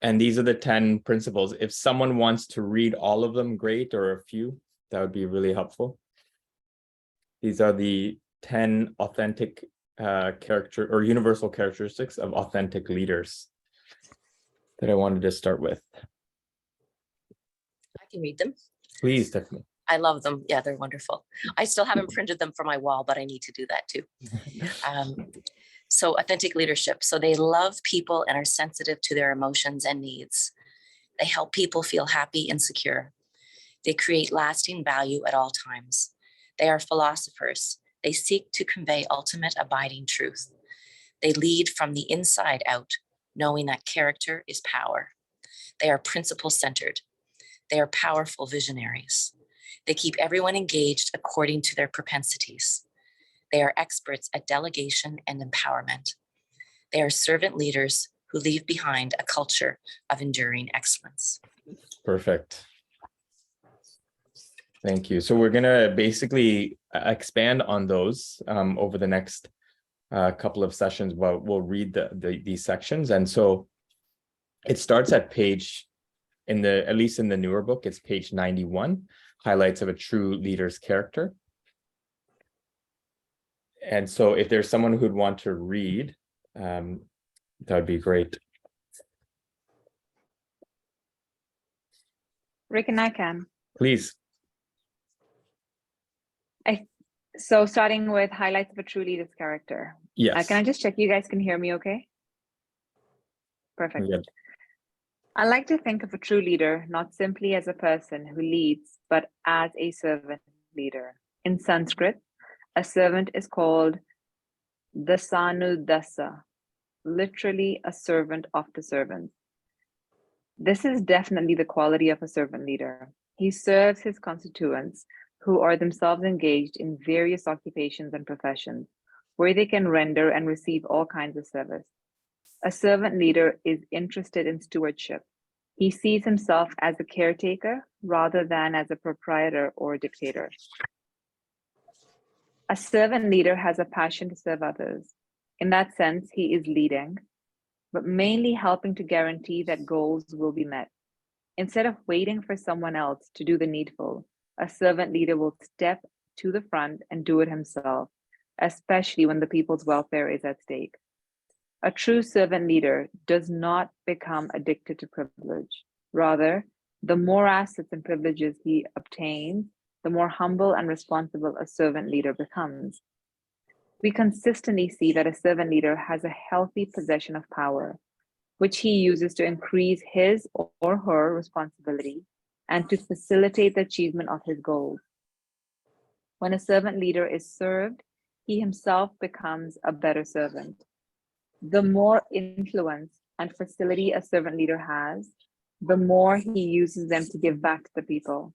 And these are the 10 principles. If someone wants to read all of them, great, or a few, that would be really helpful. These are the 10 authentic character or universal characteristics of authentic leaders that I wanted to start with. I can read them. Please, Tiffany. I love them. Yeah, they're wonderful. I still haven't printed them for my wall, but I need to do that too. So authentic leadership. So they love people and are sensitive to their emotions and needs. They help people feel happy and secure. They create lasting value at all times. They are philosophers. They seek to convey ultimate abiding truth. They lead from the inside out, knowing that character is power. They are principle-centered. They are powerful visionaries. They keep everyone engaged according to their propensities. They are experts at delegation and empowerment. They are servant leaders who leave behind a culture of enduring excellence. Perfect. Thank you. So we're going to basically expand on those over the next couple of sessions. We'll read these sections. And so it starts at page, at least in the newer book, it's page 91, highlights of a true leader's character. And so if there's someone who'd want to read, that would be great. Rick and I can. Please. So starting with highlights of a true leader's character. Yes. Can I just check you guys can hear me okay? Perfect. Good. I like to think of a true leader not simply as a person who leads, but as a servant leader. In Sanskrit, a servant is called Dasanudasa, literally a servant of the servants. This is definitely the quality of a servant leader. He serves his constituents who are themselves engaged in various occupations and professions, where they can render and receive all kinds of service. A servant leader is interested in stewardship. He sees himself as a caretaker rather than as a proprietor or a dictator. A servant leader has a passion to serve others. In that sense, he is leading, but mainly helping to guarantee that goals will be met. Instead of waiting for someone else to do the needful, a servant leader will step to the front and do it himself, especially when the people's welfare is at stake. A true servant leader does not become addicted to privilege. Rather, the more assets and privileges he obtains, the more humble and responsible a servant leader becomes. We consistently see that a servant leader has a healthy possession of power, which he uses to increase his or her responsibility and to facilitate the achievement of his goals. When a servant leader is served, he himself becomes a better servant. The more influence and facility a servant leader has, the more he uses them to give back to the people.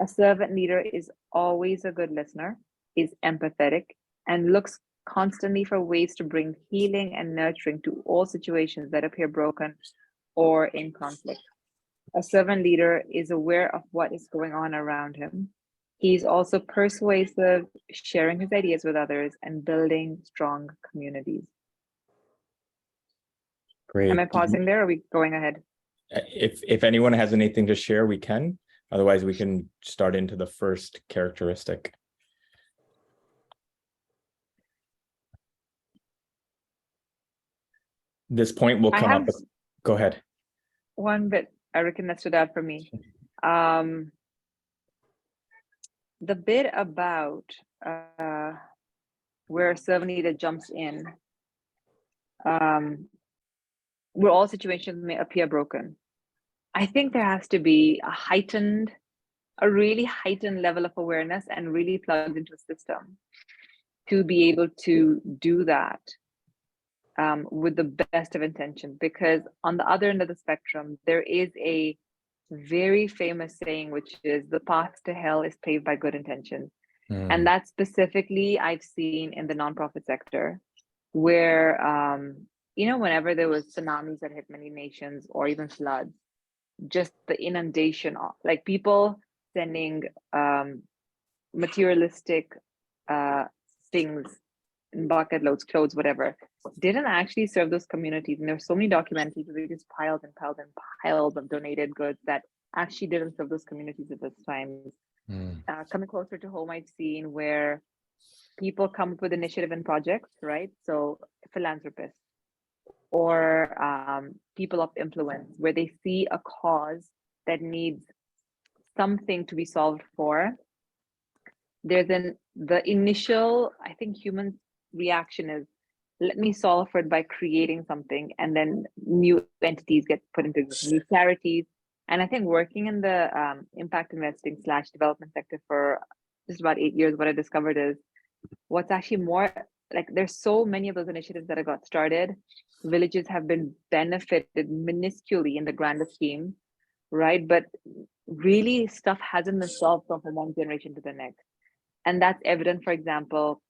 A servant leader is always a good listener, is empathetic, and looks constantly for ways to bring healing and nurturing to all situations that appear broken or in conflict. A servant leader is aware of what is going on around him. He's also persuasive, sharing his ideas with others and building strong communities. Great. Am I pausing there or are we going ahead? If anyone has anything to share, we can. Otherwise, we can start into the first characteristic. This point will come up. Go ahead. One bit, Eric, and that stood out for me. The bit about where a servant leader jumps in, where all situations may appear broken. I think there has to be a really heightened level of awareness and really plugged into a system to be able to do that with the best of intention. Because on the other end of the spectrum, there is a very famous saying, which is the path to hell is paved by good intentions. And that specifically I've seen in the nonprofit sector, where, whenever there was tsunamis that hit many nations or even floods, just the inundation of like people sending materialistic things in bucket loads, clothes, whatever, didn't actually serve those communities. And there's so many documentaries where they just piled and piled and piles of donated goods that actually didn't serve those communities at this time. Coming closer to home, I've seen where people come up with initiative and projects, right? So philanthropists or people of influence, where they see a cause that needs something to be solved for. There's the initial, I think, human reaction is, let me solve for it by creating something, and then new entities get put into new charities. And I think working in the impact investing / development sector for just about 8 years, what I discovered is what's actually more like, there's so many of those initiatives that have got started. Villages have been benefited minusculely in the grander scheme, right? But really stuff hasn't been solved from one generation to the next. And that's evident, for example,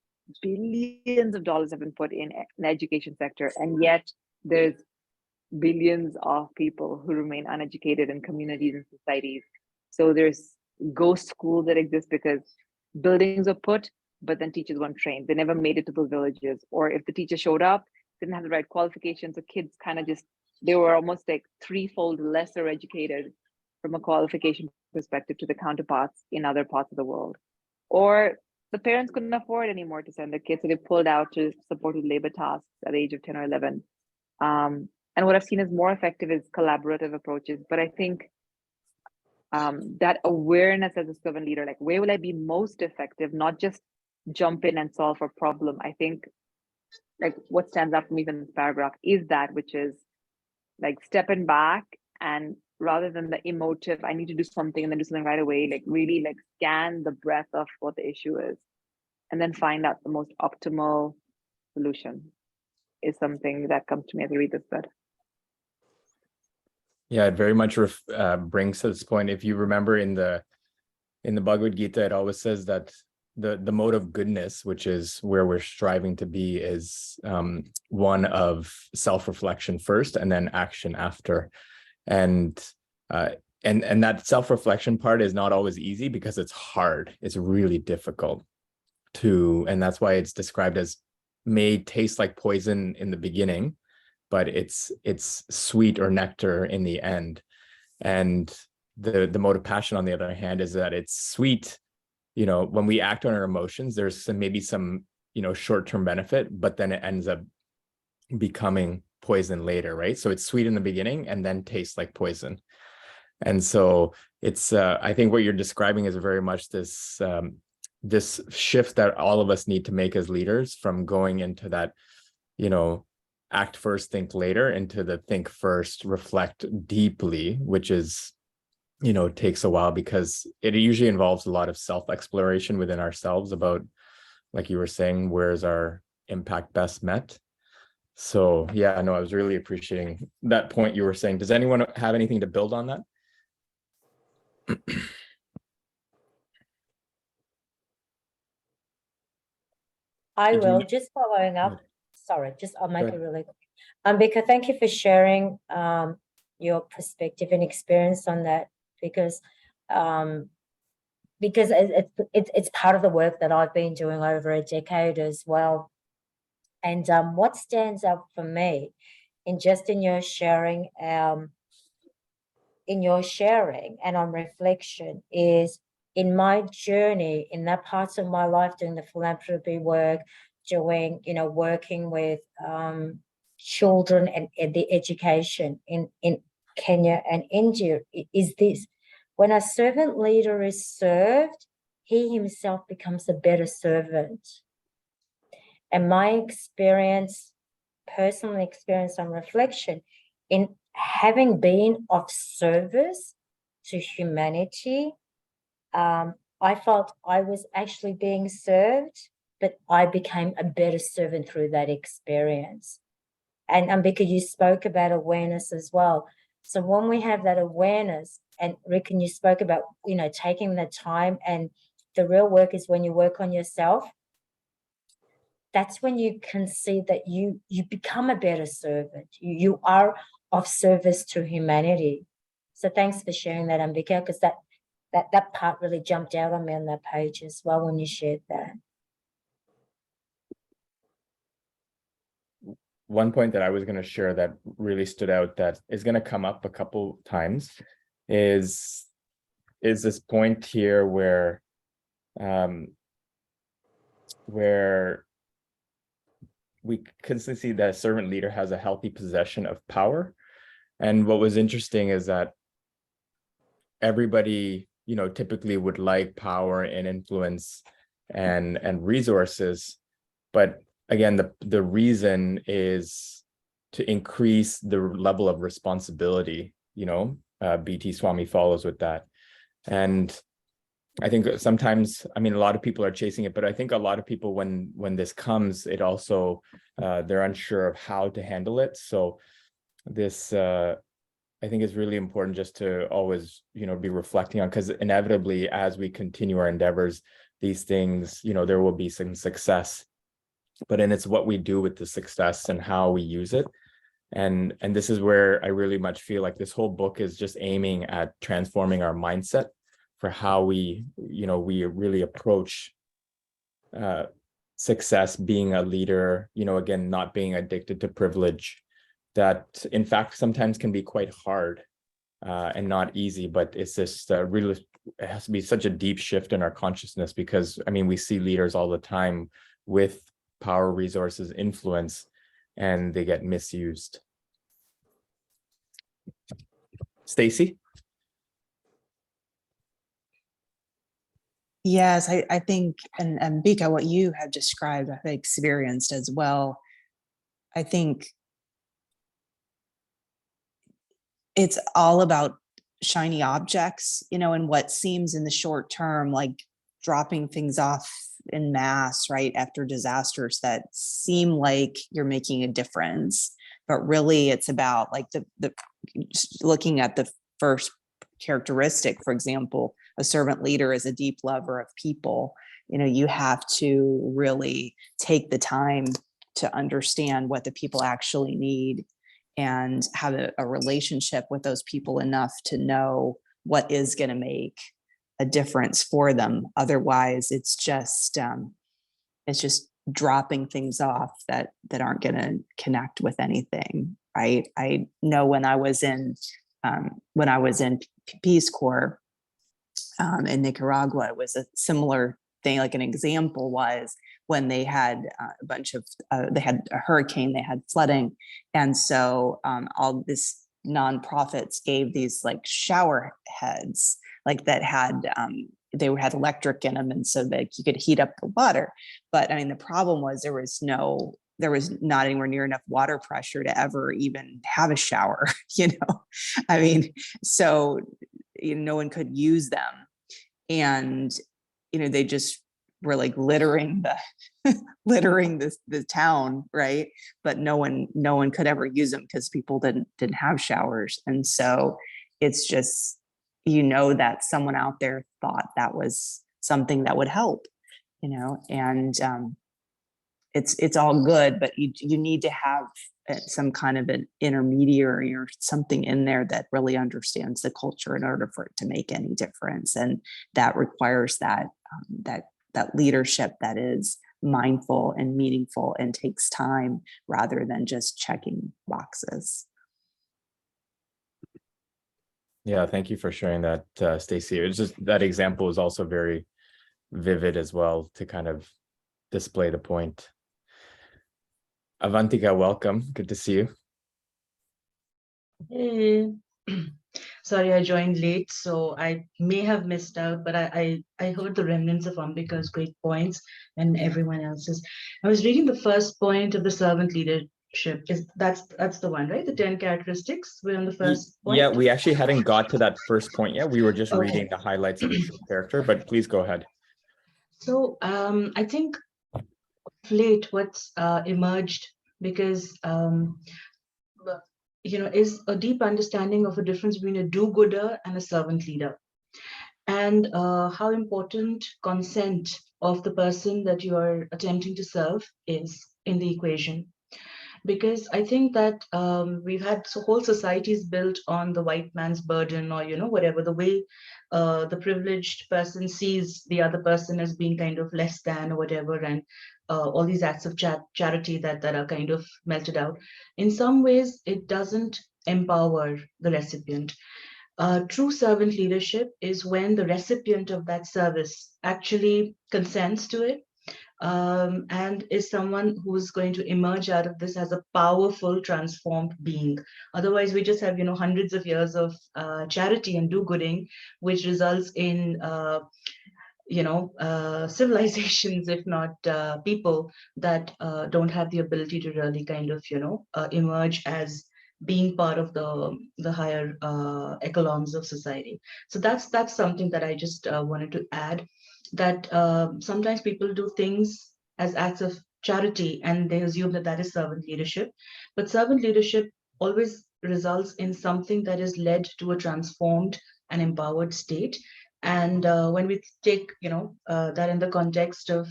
billions of dollars have been put in the education sector, and yet there's billions of people who remain uneducated in communities and societies. So there's ghost schools that exist because buildings are put, but then teachers weren't trained. They never made it to those villages. Or if the teacher showed up, didn't have the right qualifications, so kids kind of just, they were almost like threefold lesser educated from a qualification perspective to the counterparts in other parts of the world. Or the parents couldn't afford anymore to send their kids, so they pulled out to support with labor tasks at the age of 10 or 11. And what I've seen as more effective is collaborative approaches. But I think that awareness as a servant leader, like, where will I be most effective, not just jump in and solve a problem. I think like what stands out for me in this paragraph is that, which is like stepping back, and rather than the emotive, I need to do something and then do something right away, like really like scan the breadth of what the issue is and then find out the most optimal solution is something that comes to me as I read this bit. Yeah, it very much brings to this point. If you remember in the Bhagavad Gita, it always says that the mode of goodness, which is where we're striving to be, is one of self-reflection first and then action after. And that self-reflection part is not always easy because it's hard. It's really difficult and that's why it's described as may taste like poison in the beginning, but it's sweet or nectar in the end. And the mode of passion, on the other hand, is that it's sweet. You know, when we act on our emotions, there's maybe some, short-term benefit, but then it ends up becoming poison later, right? So it's sweet in the beginning and then tastes like poison. And so it's, I think what you're describing is very much this shift that all of us need to make as leaders, from going into that, act first, think later, into the think first, reflect deeply, which is, takes a while because it usually involves a lot of self-exploration within ourselves about, like you were saying, where's our impact best met. So yeah, no, I was really appreciating that point you were saying. Does anyone have anything to build on that? I Did you- will, just following up. Sorry, I'll make it really quick. Bika, thank you for sharing your perspective and experience on that, because it's part of the work that I've been doing over a decade as well. And what stands out for me in your sharing and on reflection is, in my journey, in that parts of my life, doing the philanthropy work, working with children and the education in Kenya and India, is this: when a servant leader is served, he himself becomes a better servant. And my personal experience on reflection, in having been of service to humanity, I felt I was actually being served, but I became a better servant through that experience. And because you spoke about awareness as well. So when we have that awareness, and Rikin, you spoke about, taking the time, and the real work is when you work on yourself. That's when you can see that you become a better servant. You are of service to humanity. So thanks for sharing that, Ambika, because that part really jumped out on me on that page as well when you shared that. one point that I was going to share that really stood out that is going to come up a couple times is this point here where we constantly see that a servant leader has a healthy possession of power. And what was interesting is that everybody, typically would like power and influence and resources. But again, the reason is to increase the level of responsibility, BT Swami follows with that. And I think sometimes, a lot of people are chasing it, but I think a lot of people, when this comes, it also, they're unsure of how to handle it. So this, I think is really important just to always, be reflecting on, because inevitably, as we continue our endeavors, these things, there will be some success, but then it's what we do with the success and how we use it. And this is where I really much feel like this whole book is just aiming at transforming our mindset for how we really approach success, being a leader, again, not being addicted to privilege, that in fact sometimes can be quite hard and not easy, but it's just really, it has to be such a deep shift in our consciousness, because we see leaders all the time with power, resources, influence, and they get misused. Stacy? Yes, I think, and Bika, what you have described, I've experienced as well. I think it's all about shiny objects, and what seems in the short term, like dropping things off in mass, right, after disasters that seem like you're making a difference. But really it's about like the looking at the first characteristic. For example, a servant leader is a deep lover of people. You have to really take the time to understand what the people actually need and have a relationship with those people enough to know what is going to make a difference for them. Otherwise, it's just dropping things off that aren't going to connect with anything, right? I know when I was in Peace Corps in Nicaragua, it was a similar thing. Like an example was when they had a bunch of, they had a hurricane, they had flooding. And so all this nonprofits gave these like shower heads, like that had, they had electric in them. And so that you could heat up the water. But the problem was there was not anywhere near enough water pressure to ever even have a shower, so no one could use them. And, they just were like littering the town, right? But no one could ever use them because people didn't have showers. And so it's just, that someone out there thought that was something that would help, and it's all good, but you need to have some kind of an intermediary or something in there that really understands the culture in order for it to make any difference. And that requires that leadership that is mindful and meaningful and takes time rather than just checking boxes. Yeah, thank you for sharing that, Stacy. It's just that example is also very vivid as well to kind of display the point. Avantika, welcome. Good to see you. Hey. Sorry, I joined late, so I may have missed out, but I heard the remnants of Ambika's great points and everyone else's. I was reading the first point of the servant leadership. That's the one, right? The 10 characteristics. We're on the first point. Yeah, we actually hadn't got to that first point yet. We were just reading the highlights of each character, but please go ahead. So I think of late what's emerged, because is a deep understanding of a difference between a do-gooder and a servant leader, and how important consent of the person that you are attempting to serve is in the equation. Because I think that we've had whole societies built on the white man's burden, or whatever, the way the privileged person sees the other person as being kind of less than or whatever, and all these acts of charity that are kind of melted out, in some ways it doesn't empower the recipient. True servant leadership is when the recipient of that service actually consents to it, and is someone who's going to emerge out of this as a powerful, transformed being. Otherwise, we just have, hundreds of years of charity and do-gooding, which results in, civilizations, if not people that don't have the ability to really kind of, emerge as being part of the higher echelons of society. So that's something that I just wanted to add, that sometimes people do things as acts of charity and they assume that that is servant leadership. But servant leadership always results in something that is led to a transformed and empowered state. And when we take, that in the context of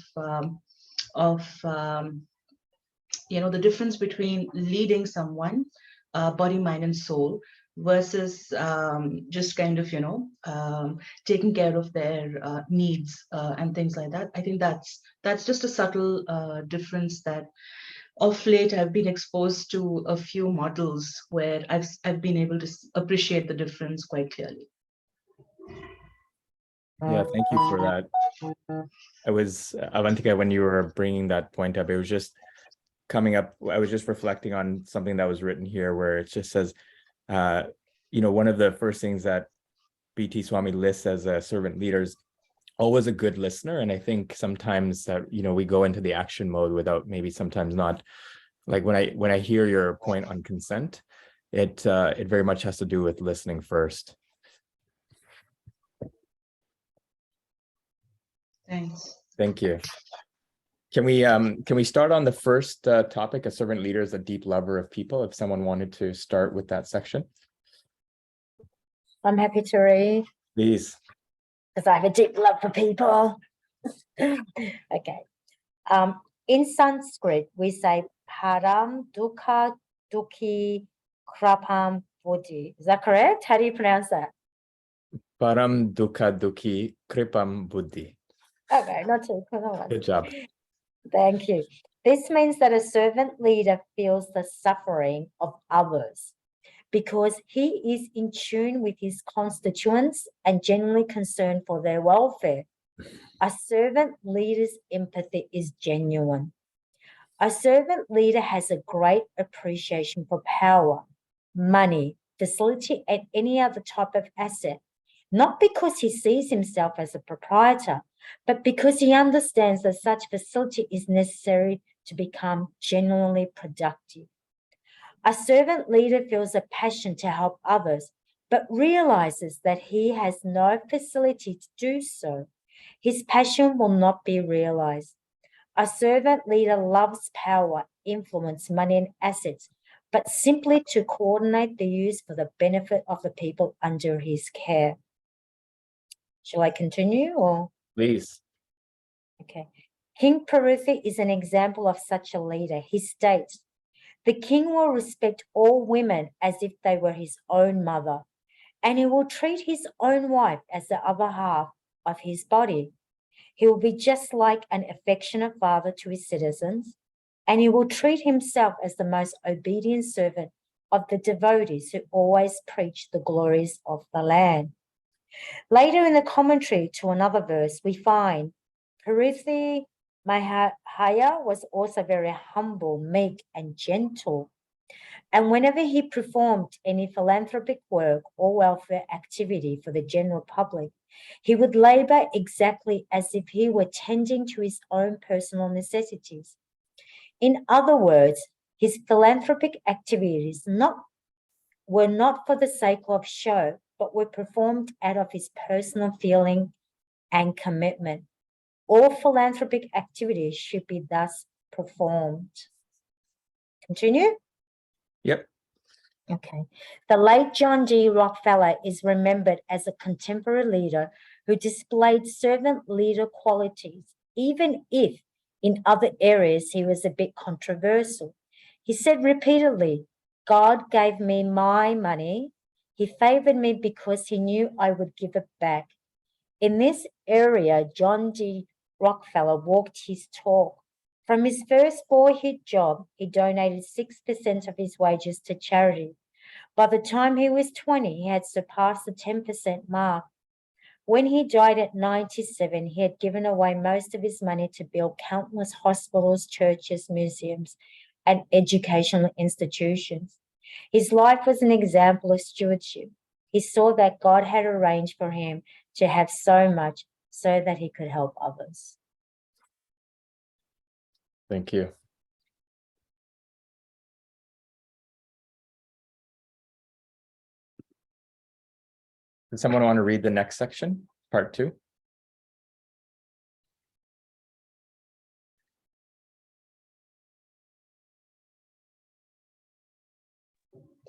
the difference between leading someone, body, mind, and soul, versus just kind of, taking care of their needs and things like that. I think that's just a subtle difference that of late I've been exposed to a few models where I've been able to appreciate the difference quite clearly. Yeah, thank you for that. I was, Avantika, when you were bringing that point up, it was just coming up. I was just reflecting on something that was written here where it just says, one of the first things that B.T. Swami lists as a servant leader is always a good listener. And I think sometimes that, we go into the action mode without maybe sometimes not, like when I hear your point on consent, it very much has to do with listening first. Thanks. Thank you. Can we start on the first topic? A servant leader is a deep lover of people. If someone wanted to start with that section. I'm happy to read. Please. Because I have a deep love for people. Okay. In Sanskrit, we say param dukkha dukhi krapam buddhi. Is that correct? How do you pronounce that? Param dukkha dukhi kripam buddhi. Okay, not too good. Good job. Thank you. This means that a servant leader feels the suffering of others because he is in tune with his constituents and genuinely concerned for their welfare. A servant leader's empathy is genuine. A servant leader has a great appreciation for power, money, facility, and any other type of asset, not because he sees himself as a proprietor, but because he understands that such facility is necessary to become genuinely productive. A servant leader feels a passion to help others, but realizes that he has no facility to do so. His passion will not be realized. A servant leader loves power, influence, money, and assets, but simply to coordinate the use for the benefit of the people under his care. Shall I continue or? Please. Okay. King Paruthi is an example of such a leader. He states, the king will respect all women as if they were his own mother, and he will treat his own wife as the other half of his body. He will be just like an affectionate father to his citizens, and he will treat himself as the most obedient servant of the devotees who always preach the glories of the land. Later in the commentary to another verse, we find Paruthi Mahaya was also very humble, meek, and gentle. And whenever he performed any philanthropic work or welfare activity for the general public, he would labor exactly as if he were tending to his own personal necessities. In other words, his philanthropic activities were not for the sake of show, but were performed out of his personal feeling and commitment. All philanthropic activities should be thus performed. Continue? Yep. Okay. The late John D. Rockefeller is remembered as a contemporary leader who displayed servant leader qualities, even if in other areas he was a bit controversial. He said repeatedly, God gave me my money. He favored me because he knew I would give it back. In this area, John D. Rockefeller walked his talk, From his first boyhood job, he donated 6% of his wages to charity. By the time he was 20, he had surpassed the 10% mark. When he died at 97, he had given away most of his money to build countless hospitals, churches, museums, and educational institutions. His life was an example of stewardship. He saw that God had arranged for him to have so much so that he could help others. Thank you. Does someone want to read the next section, part 2?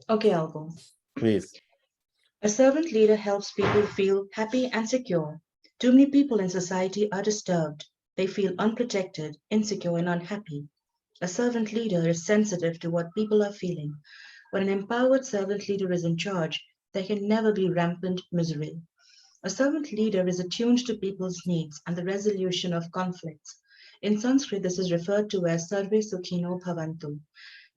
Okay, I'll go. Please. A servant leader helps people feel happy and secure. Too many people in society are disturbed. They feel unprotected, insecure, and unhappy. A servant leader is sensitive to what people are feeling. When an empowered servant leader is in charge, there can never be rampant misery. A servant leader is attuned to people's needs and the resolution of conflicts. In Sanskrit, this is referred to as Sarve Sukhino Bhavantu.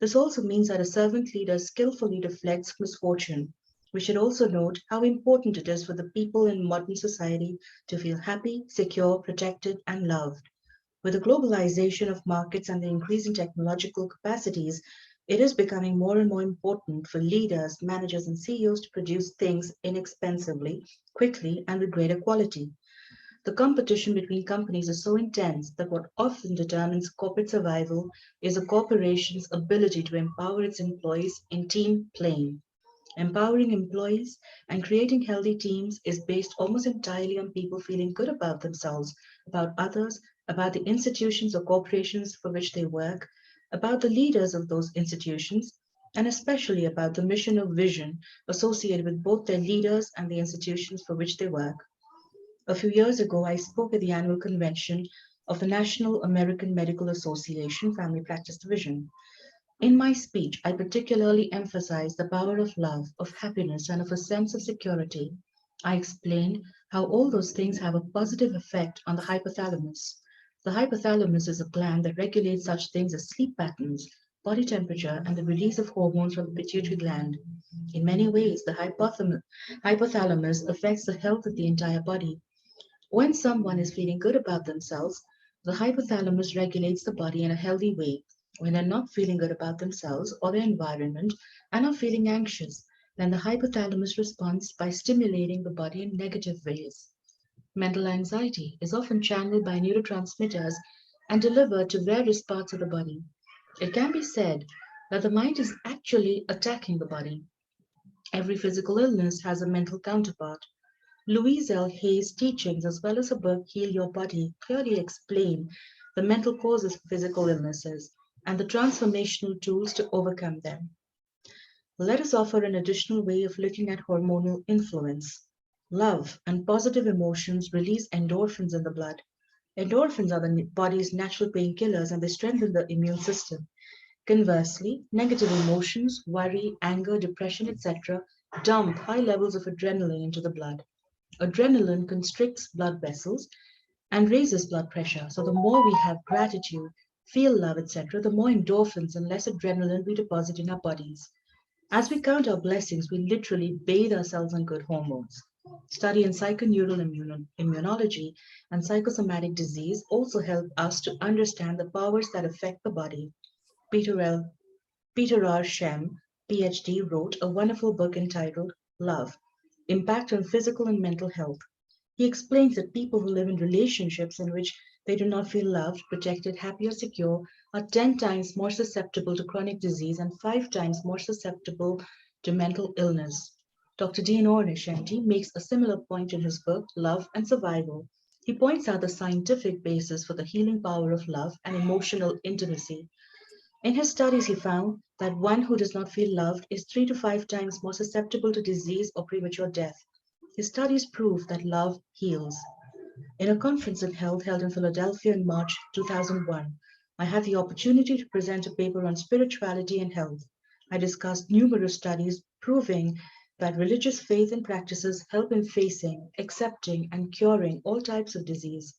This also means that a servant leader skillfully deflects misfortune. We should also note how important it is for the people in modern society to feel happy, secure, protected, and loved. With the globalization of markets and the increasing technological capacities, it is becoming more and more important for leaders, managers, and CEOs to produce things inexpensively, quickly, and with greater quality. The competition between companies is so intense that what often determines corporate survival is a corporation's ability to empower its employees in team playing. Empowering employees and creating healthy teams is based almost entirely on people feeling good about themselves, about others, about the institutions or corporations for which they work, about the leaders of those institutions, and especially about the mission or vision associated with both their leaders and the institutions for which they work. A few years ago, I spoke at the annual convention of the National American Medical Association Family Practice Division. In my speech, I particularly emphasized the power of love, of happiness, and of a sense of security. I explained how all those things have a positive effect on the hypothalamus. The hypothalamus is a gland that regulates such things as sleep patterns, body temperature, and the release of hormones from the pituitary gland. In many ways, the hypothalamus affects the health of the entire body. When someone is feeling good about themselves, the hypothalamus regulates the body in a healthy way. When they're not feeling good about themselves or their environment and are feeling anxious, then the hypothalamus responds by stimulating the body in negative ways. Mental anxiety is often channeled by neurotransmitters and delivered to various parts of the body. It can be said that the mind is actually attacking the body. Every physical illness has a mental counterpart. Louise L. Hay's teachings, as well as her book Heal Your Body, clearly explain the mental causes of physical illnesses and the transformational tools to overcome them. Let us offer an additional way of looking at hormonal influence. Love and positive emotions release endorphins in the blood. Endorphins are the body's natural painkillers and they strengthen the immune system. Conversely, negative emotions, worry, anger, depression, etc., dump high levels of adrenaline into the blood. Adrenaline constricts blood vessels and raises blood pressure. So the more we have gratitude, feel love, etc., the more endorphins and less adrenaline we deposit in our bodies. As we count our blessings, we literally bathe ourselves in good hormones. Study in psychoneural immunology and psychosomatic disease also help us to understand the powers that affect the body. Peter R. Shem, PhD, wrote a wonderful book entitled Love, Impact on Physical and Mental Health. He explains that people who live in relationships in which they do not feel loved, protected, happy, or secure are 10 times more susceptible to chronic disease and 5 times more susceptible to mental illness. Dr. Dean Ornish, MD, makes a similar point in his book, Love and Survival. He points out the scientific basis for the healing power of love and emotional intimacy. In his studies, he found that one who does not feel loved is 3 to 5 times more susceptible to disease or premature death. His studies prove that love heals. In a conference on health held in Philadelphia in March 2001, I had the opportunity to present a paper on spirituality and health. I discussed numerous studies proving that religious faith and practices help in facing, accepting, and curing all types of disease.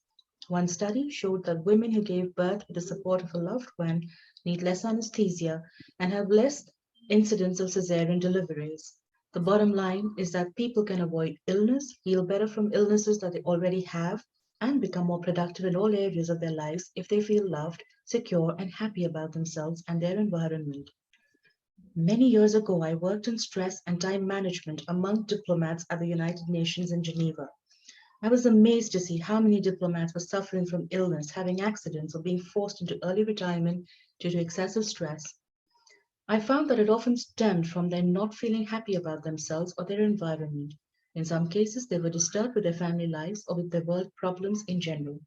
One study showed that women who gave birth with the support of a loved one need less anesthesia and have less incidence of cesarean deliveries. The bottom line is that people can avoid illness, heal better from illnesses that they already have, and become more productive in all areas of their lives if they feel loved, secure, and happy about themselves and their environment. Many years ago, I worked in stress and time management among diplomats at the United Nations in Geneva. I was amazed to see how many diplomats were suffering from illness, having accidents, or being forced into early retirement due to excessive stress. I found that it often stemmed from their not feeling happy about themselves or their environment. In some cases, they were disturbed with their family lives or with their world problems in general.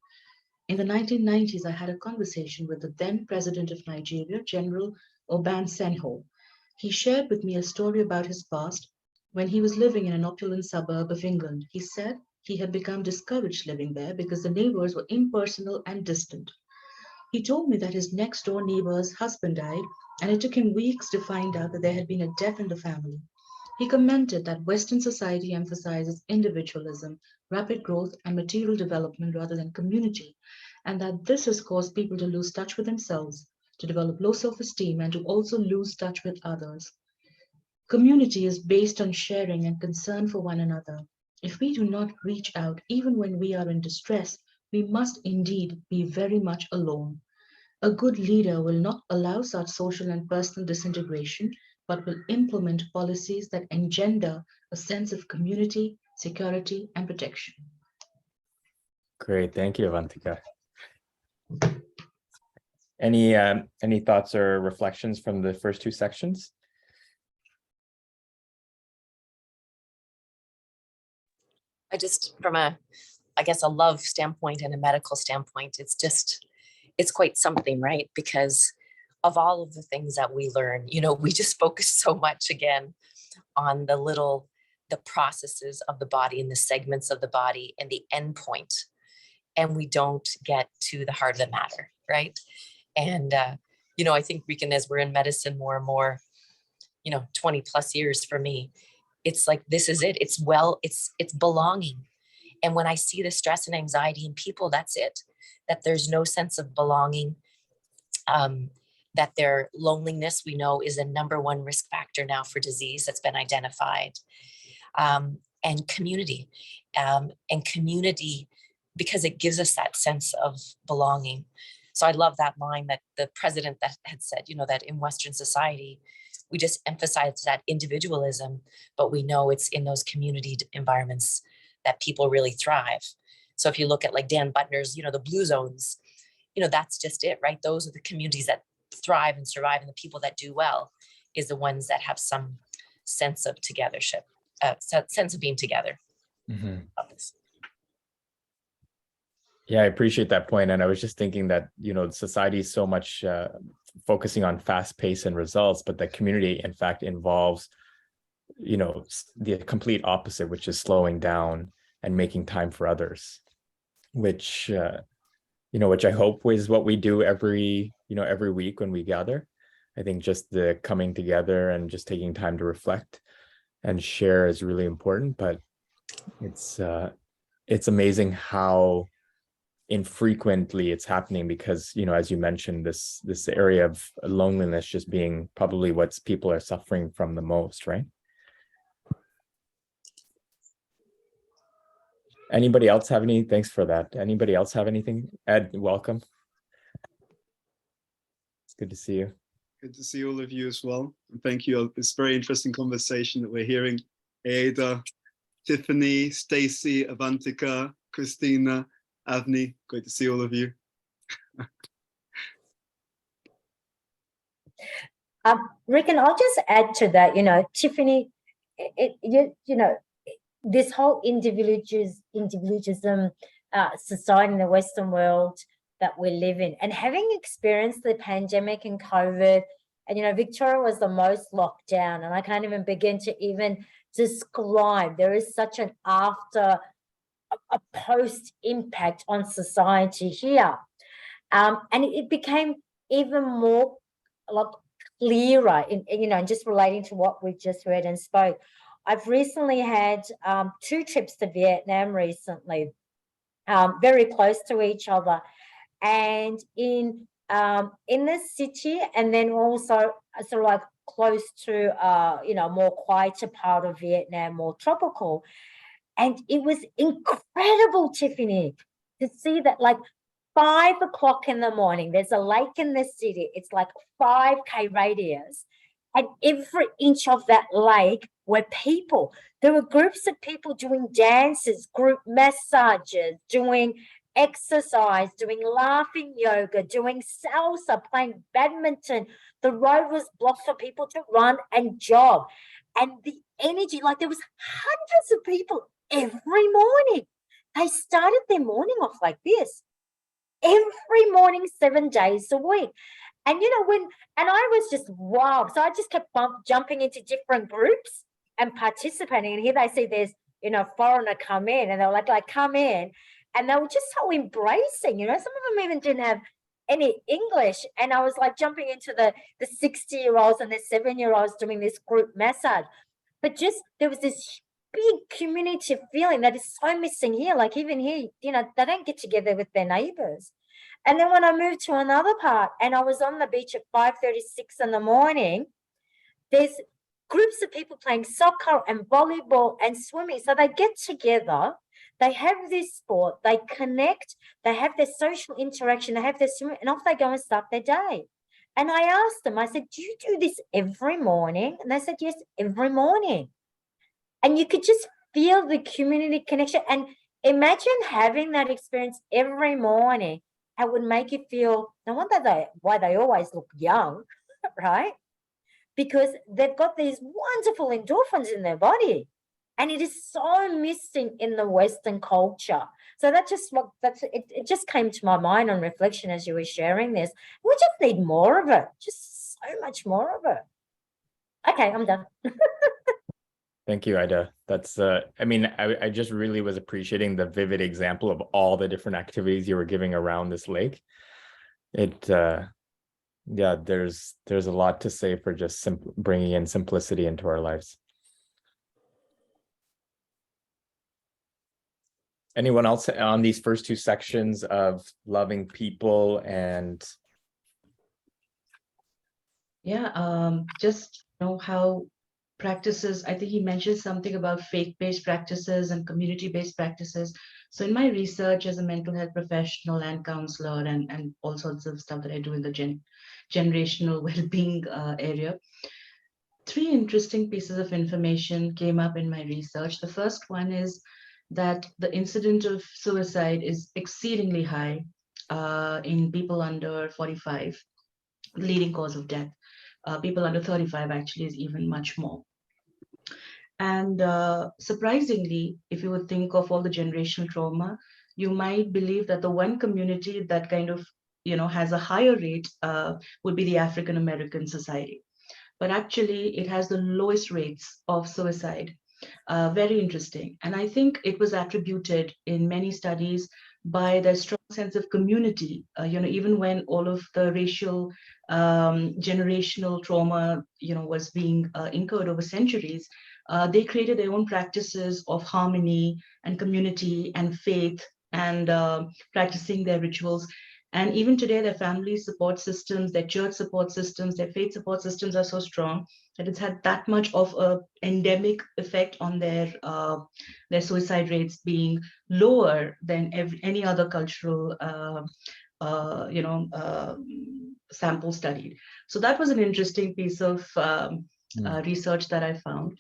In the 1990s, I had a conversation with the then president of Nigeria, General Obasanjo. He shared with me a story about his past when he was living in an opulent suburb of England. He said he had become discouraged living there because the neighbors were impersonal and distant. He told me that his next door neighbor's husband died, and it took him weeks to find out that there had been a death in the family. He commented that Western society emphasizes individualism, rapid growth, and material development rather than community, and that this has caused people to lose touch with themselves, to develop low self-esteem, and to also lose touch with others. Community is based on sharing and concern for one another. If we do not reach out, even when we are in distress, we must indeed be very much alone. A good leader will not allow such social and personal disintegration, but will implement policies that engender a sense of community, security, and protection. Great, thank you, Avantika. Any thoughts or reflections from the first two sections? I just, from a love standpoint and a medical standpoint, it's quite something, right? Because of all of the things that we learn, we just focus so much again on the processes of the body and the segments of the body and the end point. And we don't get to the heart of the matter, right? And, I think we can, as we're in medicine more and more, 20 plus years for me, it's like, this is it. It's belonging. And when I see the stress and anxiety in people, that's it, that there's no sense of belonging, that their loneliness, we know, is a #1 risk factor now for disease that's been identified, and community, because it gives us that sense of belonging. So I love that line that the president that had said, that in Western society, we just emphasize that individualism, but we know it's in those community environments that people really thrive. So if you look at like Dan Butner's, the blue zones, that's just it, right? Those are the communities that thrive and survive, and the people that do well is the ones that have some sense of togethership, sense of being together. Mm-hmm. Yeah, I appreciate that point. And I was just thinking that, society is so much focusing on fast pace and results, but the community, in fact, involves, the complete opposite, which is slowing down and making time for others, which I hope is what we do every week when we gather. I think just the coming together and just taking time to reflect and share is really important, but it's amazing how infrequently it's happening because, as you mentioned, this area of loneliness just being probably what people are suffering from the most, right? Anybody else have any? Thanks for that. Anybody else have anything? Ed, welcome. It's good to see you. Good to see all of you as well. And thank you. It's a very interesting conversation that we're hearing. Ada, Tiffany, Stacey, Avantika, Christina, Avni, great to see all of you. Rick, and I'll just add to that, Tiffany, this whole individualism society in the Western world that we live in, and having experienced the pandemic and COVID, and Victoria was the most locked down, and I can't even begin to even describe. There is such an after, a post impact on society here, and it became even more like clearer in just relating to what we just read and spoke. I've recently had 2 trips to Vietnam recently, very close to each other. And in the city, and then also sort of like close to more quieter part of Vietnam, more tropical. And it was incredible, Tiffany, to see that like 5 o'clock in the morning, there's a lake in the city. It's like 5K radius. And every inch of that lake were people. There were groups of people doing dances, group massages, doing exercise, doing laughing yoga, doing salsa, playing badminton. The road was blocked for people to run and jog. And the energy, like there was hundreds of people every morning. They started their morning off like this. Every morning, 7 days a week. And and I was just wow. So I just kept jumping into different groups and participating. And here they see there's, foreigner come in, and they were like come in. And they were just so embracing, some of them even didn't have any English. And I was like jumping into the 60-year-olds and the 7-year-olds doing this group massage. But just there was this big community feeling that is so missing here. Like even here, they don't get together with their neighbors. And then when I moved to another part and I was on the beach at 5:36 in the morning, there's groups of people playing soccer and volleyball and swimming. So they get together, they have this sport, they connect, they have their social interaction, they have their swimming, and off they go and start their day. And I asked them, I said, do you do this every morning? And they said, yes, every morning. And you could just feel the community connection. And imagine having that experience every morning. It would make you feel, no wonder why they always look young, right? Because they've got these wonderful endorphins in their body. And it is so missing in the Western culture. So it just came to my mind on reflection as you were sharing this. We just need more of it, just so much more of it. Okay, I'm done. Thank you, Ida. That's, I just really was appreciating the vivid example of all the different activities you were giving around this lake. There's a lot to say for just bringing in simplicity into our lives. Anyone else on these first two sections of loving people and? Yeah, just know how practices, I think he mentioned something about faith-based practices and community-based practices. So in my research as a mental health professional and counselor and all sorts of stuff that I do in the generational well-being area, 3 interesting pieces of information came up in my research. The first one is that the incidence of suicide is exceedingly high in people under 45, leading cause of death. People under 35 actually is even much more. And surprisingly, if you would think of all the generational trauma, you might believe that the one community that kind of, has a higher rate would be the African American society. But actually, it has the lowest rates of suicide. Very interesting. And I think it was attributed in many studies by the strong sense of community, even when all of the racial generational trauma, was being incurred over centuries, they created their own practices of harmony and community and faith and practicing their rituals. And even today, their family support systems, their church support systems, their faith support systems are so strong that it's had that much of an endemic effect on their suicide rates being lower than any other cultural, sample studied. So that was an interesting piece of research that I found.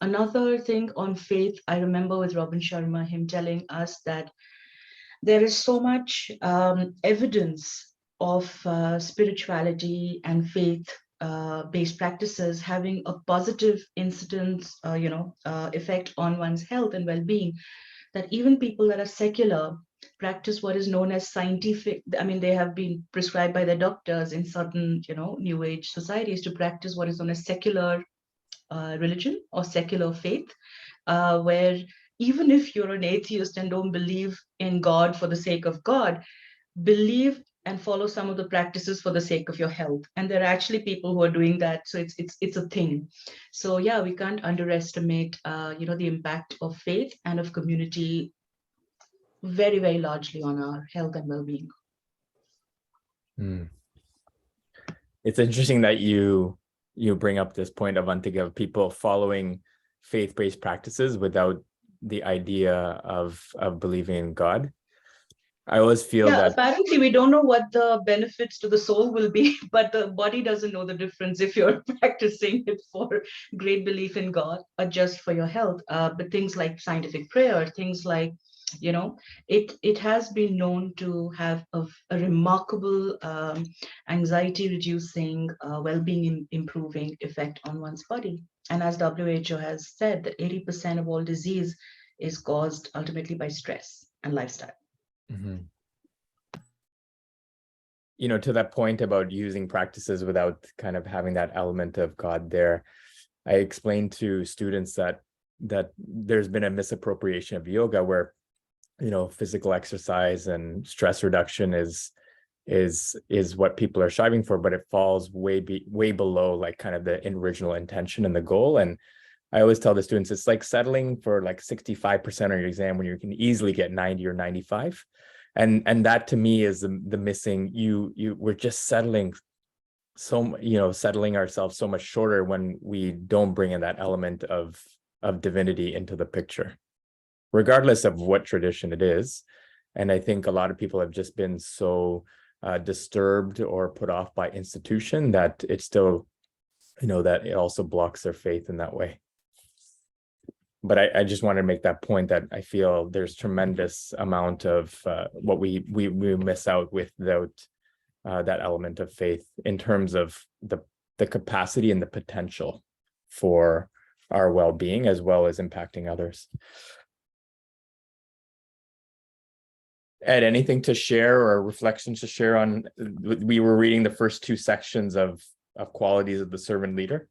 Another thing on faith, I remember with Robin Sharma, him telling us that there is so much evidence of spirituality and faith based practices having a positive incidence, effect on one's health and well-being, that even people that are secular practice what is known as scientific. I mean, they have been prescribed by their doctors in certain, New Age societies to practice what is known as secular religion or secular faith, where even if you're an atheist and don't believe in God for the sake of God, believe and follow some of the practices for the sake of your health. And there are actually people who are doing that. So it's a thing. So yeah, we can't underestimate, the impact of faith and of community very, very largely on our health and well-being. Hmm. It's interesting that you bring up this point, Avantika, of people following faith-based practices without the idea of believing in God. I always feel Yeah, that apparently we don't know what the benefits to the soul will be, but the body doesn't know the difference if you're practicing it for great belief in God or just for your health. But things like scientific prayer, things like, you know, it has been known to have a remarkable anxiety reducing, well-being improving effect on one's body. And as WHO has said, that 80% of all disease is caused ultimately by stress and lifestyle. Mhm. You know, to that point about using practices without kind of having that element of God there, I explained to students that there's been a misappropriation of yoga where, you know, physical exercise and stress reduction is what people are striving for, but it falls way below like kind of the original intention and the goal. And I always tell the students, it's like settling for like 65% on your exam when you can easily get 90 or 95. And that to me is the missing, we're just settling settling ourselves so much shorter when we don't bring in that element of divinity into the picture, regardless of what tradition it is. And I think a lot of people have just been so disturbed or put off by institution that it's still, you know, that it also blocks their faith in that way. But I just want to make that point that I feel there's tremendous amount of what we miss out without that element of faith in terms of the capacity and the potential for our well-being as well as impacting others. Ed, anything to share or reflections to share on? We were reading the first two sections of qualities of the servant leader.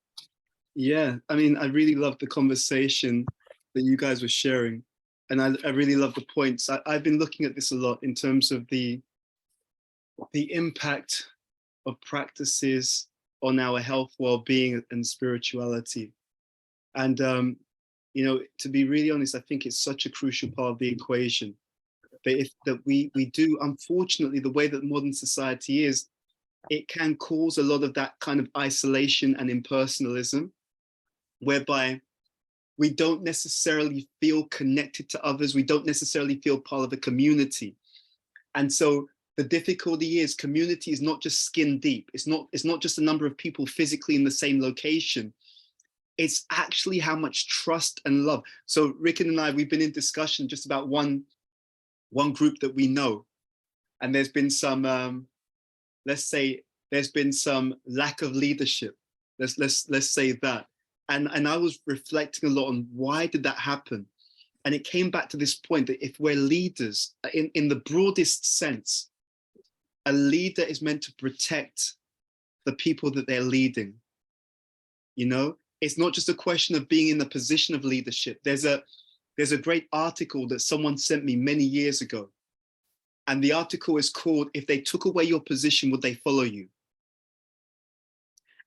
Yeah, I mean, I really love the conversation that you guys were sharing. And I really love the points. I've been looking at this a lot in terms of the impact of practices on our health, well-being, and spirituality. And, you know, to be really honest, I think it's such a crucial part of the equation. That we do, unfortunately, the way that modern society is, it can cause a lot of that kind of isolation and impersonalism, whereby we don't necessarily feel connected to others. We don't necessarily feel part of a community. And so the difficulty is community is not just skin deep. It's not just a number of people physically in the same location. It's actually how much trust and love. So Rick and I, we've been in discussion just about one group that we know. And there's been some, let's say, there's been some lack of leadership. Let's say that. And I was reflecting a lot on why did that happen? And it came back to this point that if we're leaders, in the broadest sense, a leader is meant to protect the people that they're leading. You know, it's not just a question of being in a position of leadership. There's a great article that someone sent me many years ago. And the article is called, "If They Took Away Your Position, Would They Follow You?"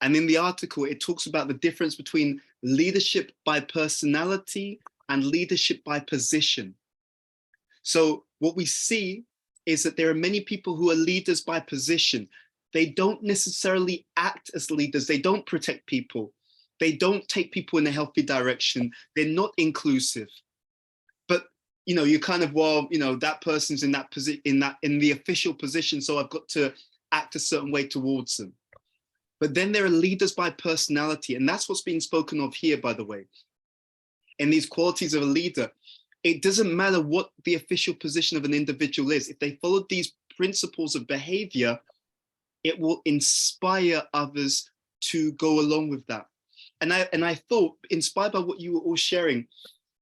And in the article, it talks about the difference between leadership by personality and leadership by position. So what we see is that there are many people who are leaders by position. They don't necessarily act as leaders. They don't protect people. They don't take people in a healthy direction. They're not inclusive. But you know, you kind of, well, you know, that person's in that position, in the official position, so I've got to act a certain way towards them. But then there are leaders by personality, and that's what's being spoken of here, by the way. In these qualities of a leader, it doesn't matter what the official position of an individual is. If they follow these principles of behavior, it will inspire others to go along with that. And I thought, inspired by what you were all sharing,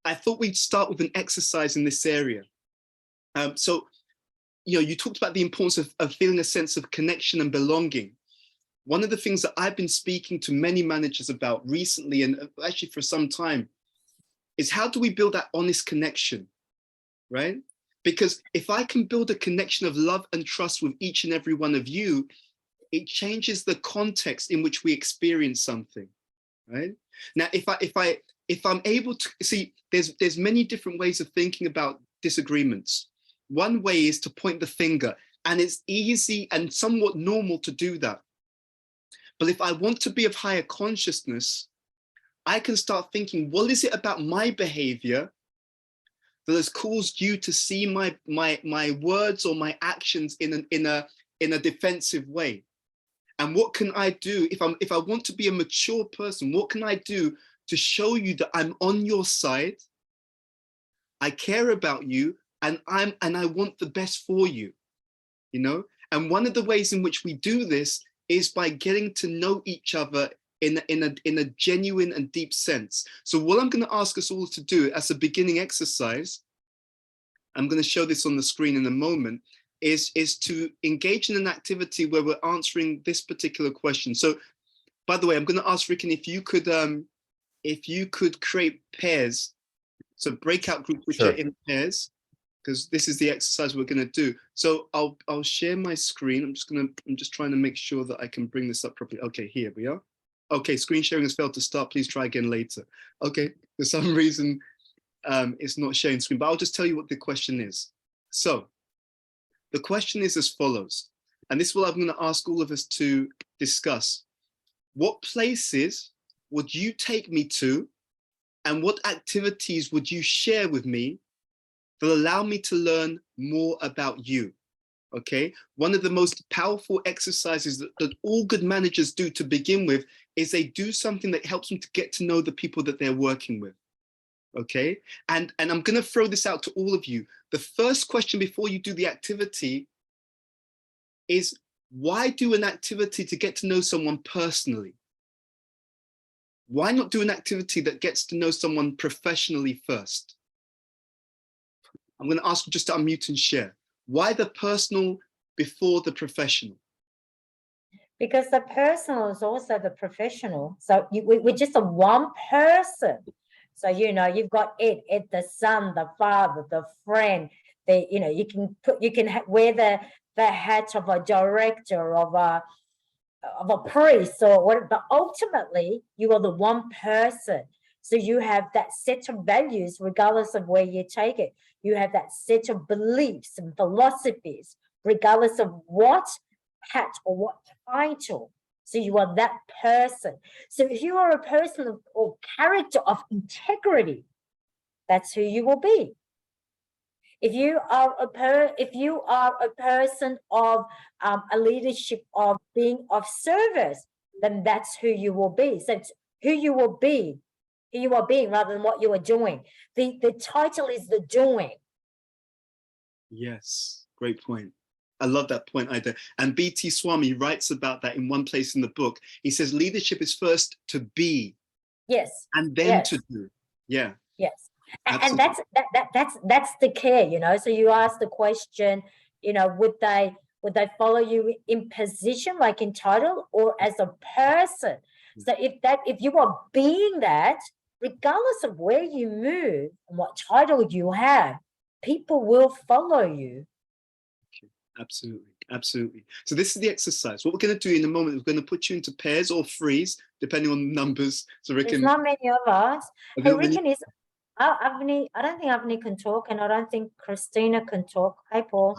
I thought we'd start with an exercise in this area. So, you know, you talked about the importance of feeling a sense of connection and belonging. One of the things that I've been speaking to many managers about recently, and actually for some time, is how do we build that honest connection, right? Because if I can build a connection of love and trust with each and every one of you, it changes the context in which we experience something, right? Now, if I'm able to see, there's many different ways of thinking about disagreements. one way is to point the finger, and it's easy and somewhat normal to do that. But if I want to be of higher consciousness, I can start thinking, what is it about my behavior that has caused you to see my words or my actions in a defensive way? And what can I do if I want to be a mature person? What can I do to show you that I'm on your side? I care about you, and I want the best for you, you know? And one of the ways in which we do this is by getting to know each other in a genuine and deep sense. So what I'm going to ask us all to do as a beginning exercise, I'm going to show this on the screen in a moment, is to engage in an activity where we're answering this particular question. So, by the way, I'm going to ask Ricken if you could create pairs, so breakout groups which Sure. are in pairs, because this is the exercise we're going to do. So I'll share my screen. I'm just trying to make sure that I can bring this up properly. Okay, here we are. Okay, screen sharing has failed to start. Please try again later. Okay, for some reason it's not sharing screen, but I'll just tell you what the question is. So the question is as follows, and this is what I'm going to ask all of us to discuss. What places would you take me to, and what activities would you share with me that allow me to learn more about you? Okay, one of the most powerful exercises that all good managers do to begin with is they do something that helps them to get to know the people that they're working with. Okay, and I'm going to throw this out to all of you. The first question before you do the activity is, why do an activity to get to know someone personally? Why not do an activity that gets to know someone professionally first? I'm going to ask you just to unmute and share. Why the personal before the professional? Because the personal is also the professional. So we're just a one person. So, you know, you've got it, the son, the father, the friend, you know, you can wear the hat of a director, of a priest, or whatever, but ultimately you are the one person. So you have that set of values regardless of where you take it. You have that set of beliefs and philosophies regardless of what hat or what title. So you are that person. So if you are a person or character of integrity, that's who you will be. If you are a person of a leadership of being of service, then that's who you will be. So it's who you will be, who you are being, rather than what you are doing. The title is the doing. Yes, great point. I love that point, Ida. And B.T. Swami writes about that in one place in the book. He says leadership is first to be, Yes, and then yes. to do. Yeah. Yes, and Absolutely. that's the care, you know. So you ask the question, you know, would they follow you in position, like in title, or as a person? So if you are being that, regardless of where you move and what title you have, people will follow you. Absolutely, absolutely. So this is the exercise. What we're going to do in a moment is we're going to put you into pairs or threes, depending on the numbers. So There's Ricken, not many of us. I Hey, don't really- Ricken is. Avni, I don't think Avni can talk, and I don't think Christina can talk. Hi, Paul.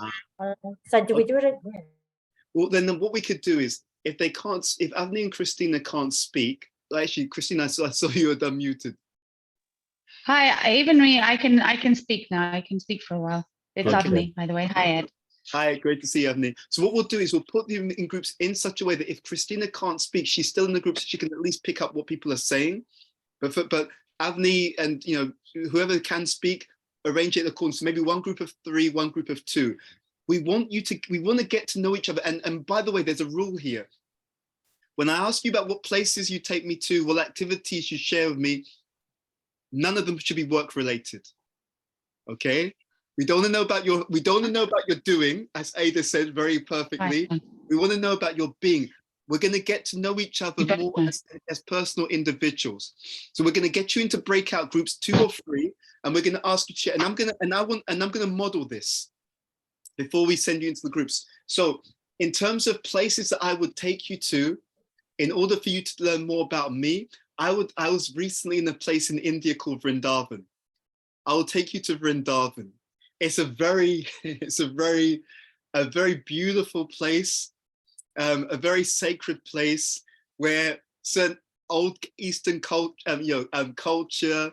So do we do it? Yeah. Well, then what we could do is, if Avni and Christina can't speak, actually, Christina, I saw you were unmuted. Hi, even me, I can speak now. I can speak for a while. It's Okay. Avni, by the way. Hi, Ed. Hi, great to see you, Avni. So what we'll do is we'll put them in groups in such a way that if Christina can't speak, she's still in the group, so she can at least pick up what people are saying. But Avni and, you know, whoever can speak, arrange it according. So maybe one group of 3, one group of 2. We want to get to know each other. And by the way, there's a rule here. When I ask you about what places you take me to, what activities you share with me, none of them should be work related. Okay? We don't want to know about your doing, as Ada said very perfectly. Fine. We want to know about your being. We're going to get to know each other more as personal individuals. So we're going to get you into breakout groups, 2 or 3, and we're going to ask you to share. And I'm going to model this before we send you into the groups. So in terms of places that I would take you to, in order for you to learn more about me, I was recently in a place in India called Vrindavan. I will take you to Vrindavan. it's a very, a very beautiful place, a very sacred place where certain old Eastern culture,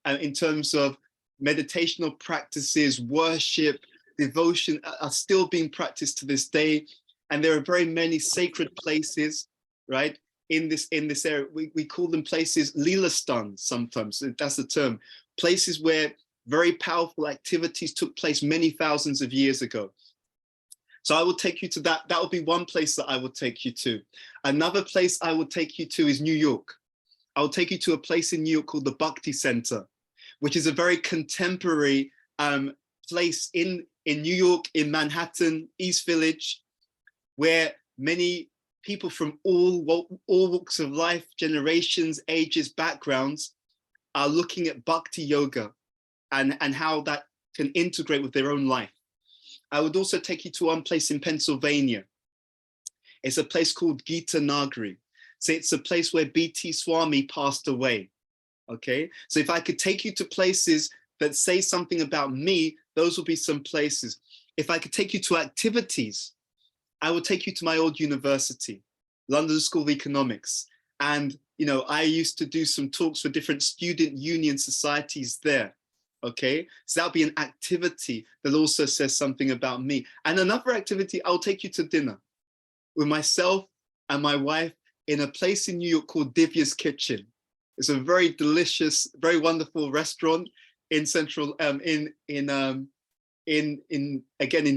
in terms of meditational practices, worship, devotion are still being practiced to this day. And there are very many sacred places, right? In this area, we call them places, Leelastan sometimes, that's the term, places where very powerful activities took place many thousands of years ago. So I will take you to that. That will be one place that I will take you to. Another place I will take you to is New York. I will take you to a place in New York called the Bhakti Center, which is a very contemporary place in New York, in Manhattan, East Village, where many people from all walks of life, generations, ages, backgrounds are looking at Bhakti Yoga and how that can integrate with their own life. I would also take you to one place in Pennsylvania. It's a place called Gita Nagari. So it's a place where B.T. Swami passed away, okay? So if I could take you to places that say something about me, those will be some places. If I could take you to activities, I will take you to my old university, London School of Economics. And, you know, I used to do some talks for different student union societies there. Okay, so that'll be an activity that also says something about me. And another activity, I'll take you to dinner with myself and my wife in a place in New York called Divya's Kitchen. It's a very delicious, very wonderful restaurant in central, again in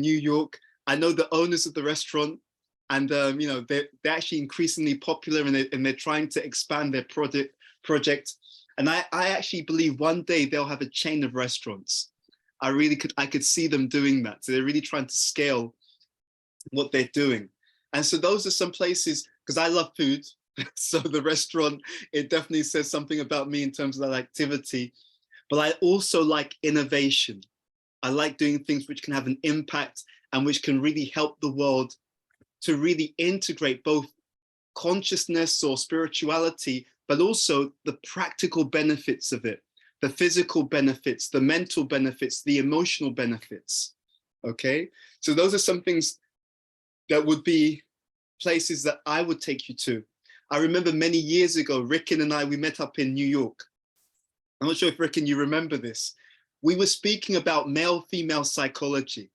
New York. I know the owners of the restaurant, and you know, they're actually increasingly popular, and they're trying to expand their project. And I actually believe one day they'll have a chain of restaurants. I could see them doing that. So they're really trying to scale what they're doing. And so those are some places, because I love food. So the restaurant, it definitely says something about me in terms of that activity. But I also like innovation. I like doing things which can have an impact and which can really help the world to really integrate both consciousness or spirituality, but also the practical benefits of it, the physical benefits, the mental benefits, the emotional benefits. Okay, so those are some things that would be places that I would take you to. I remember many years ago, Ricken and I, we met up in New York. I'm not sure if Ricken, you remember this. We were speaking about male-female psychology,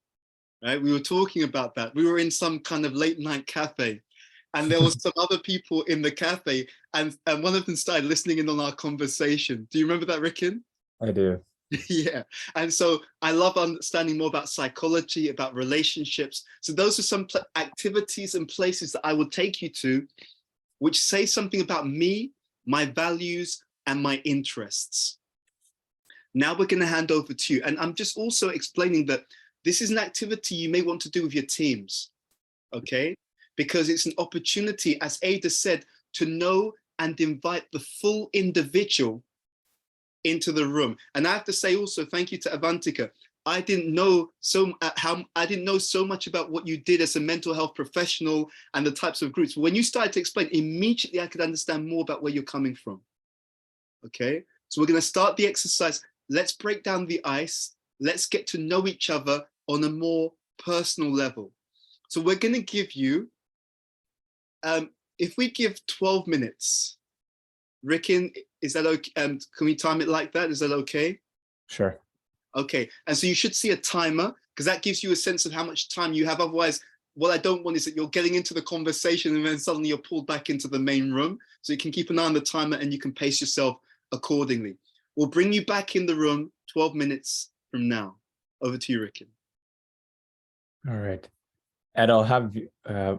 right? We were talking about that. We were in some kind of late night cafe, and there was some other people in the cafe, and one of them started listening in on our conversation. Do you remember that, Ricken? I do. Yeah, and so I love understanding more about psychology, about relationships. So those are some activities and places that I would take you to, which say something about me, my values, and my interests. Now we're going to hand over to you. And I'm just also explaining that this is an activity you may want to do with your teams, okay? Because it's an opportunity, as Ada said, to know and invite the full individual into the room. And I have to say also, thank you to Avantika. I didn't know so much about what you did as a mental health professional and the types of groups. When you started to explain, immediately I could understand more about where you're coming from. Okay, so we're going to start the exercise. Let's break down the ice. Let's get to know each other on a more personal level. So we're going to give you, if we give 12 minutes, Ricken, is that okay? Can we time it like that? Is that okay? Sure. Okay, and so you should see a timer, because that gives you a sense of how much time you have. Otherwise, what I don't want is that you're getting into the conversation and then suddenly you're pulled back into the main room. So you can keep an eye on the timer and you can pace yourself accordingly. We'll bring you back in the room 12 minutes from now. Over to you, Ricken. All right. And I'll have,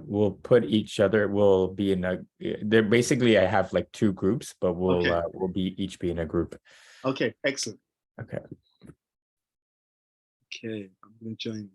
we'll put each other, we'll be in a, there basically I have like two groups, but we'll, Okay. we'll be each be in a group. Okay, excellent. Okay. Okay, I'm going to join.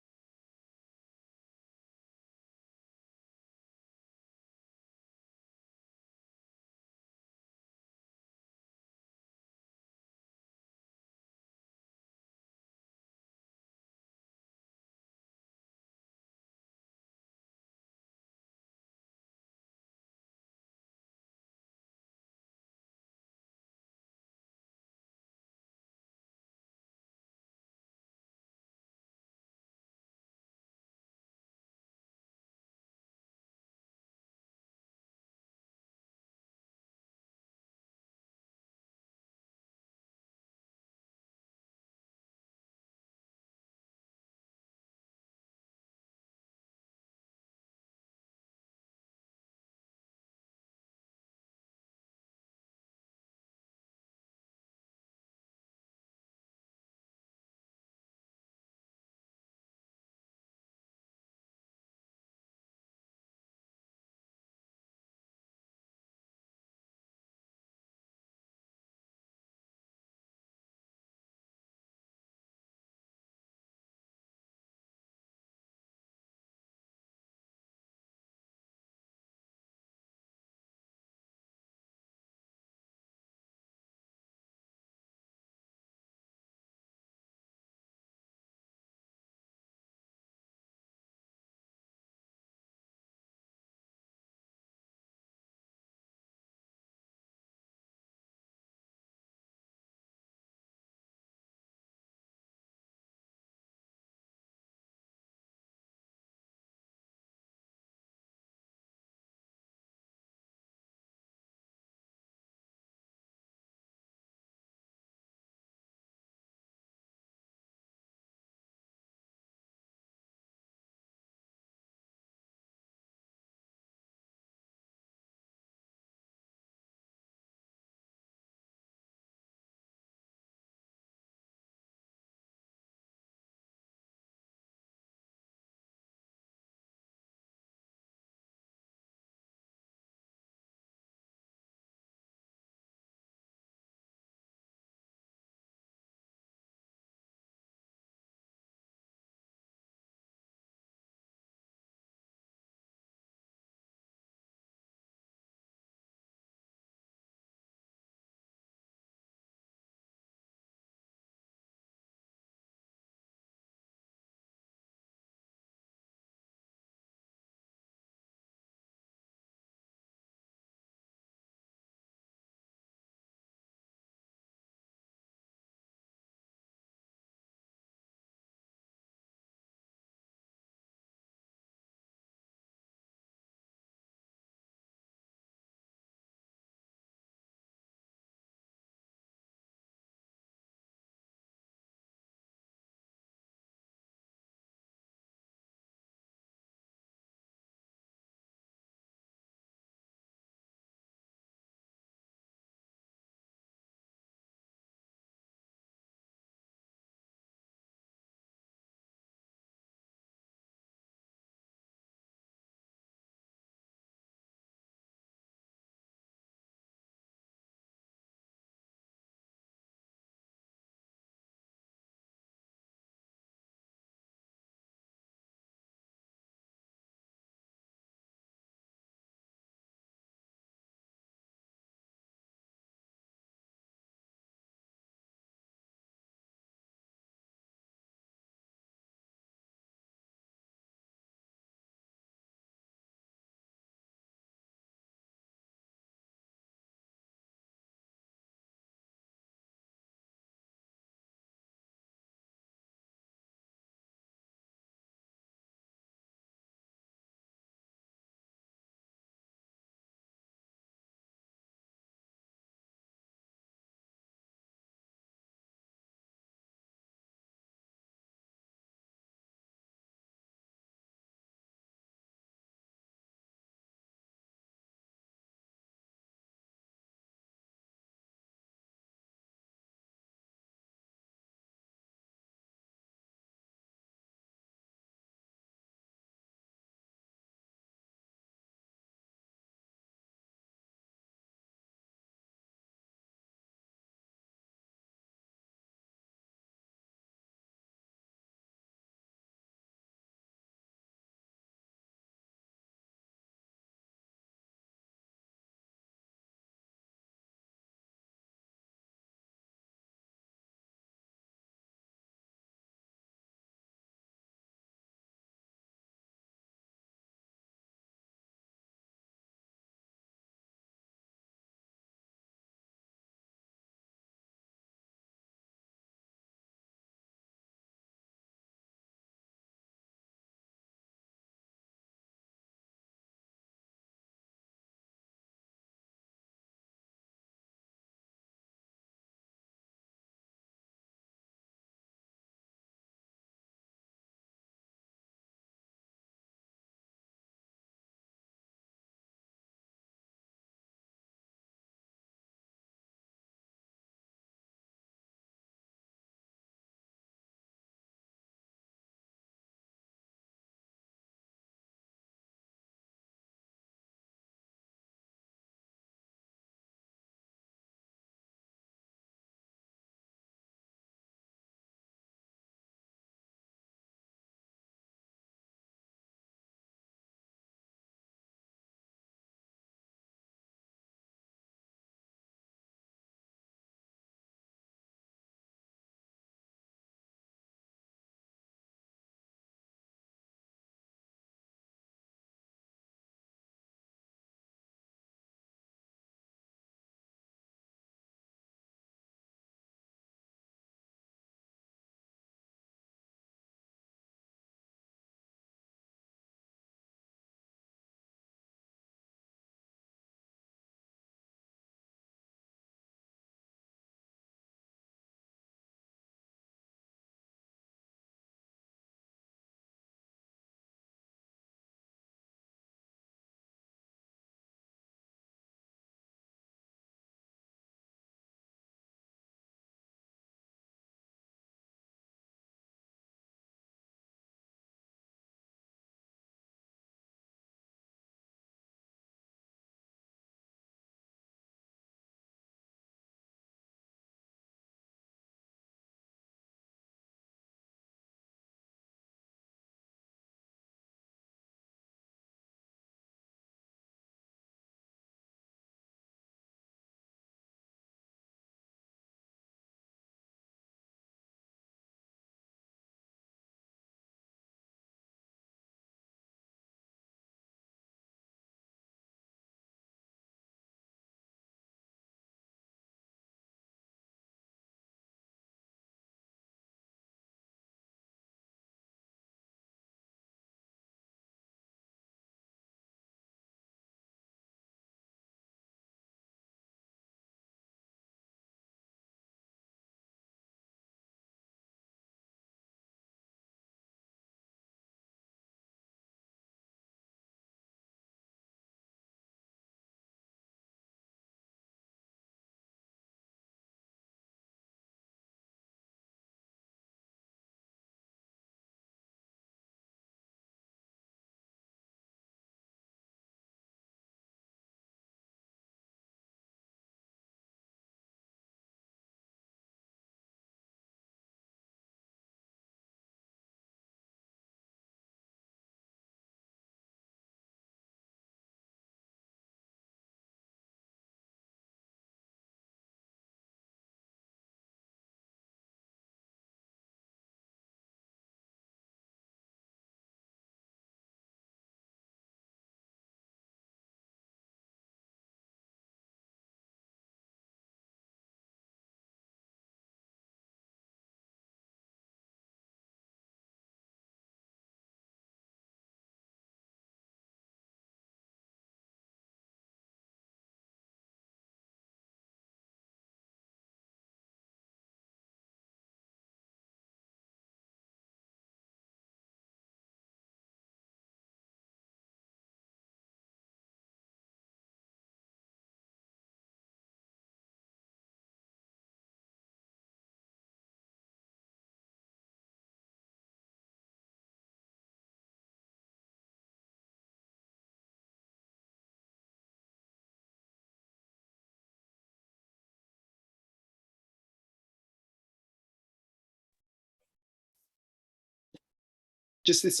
just this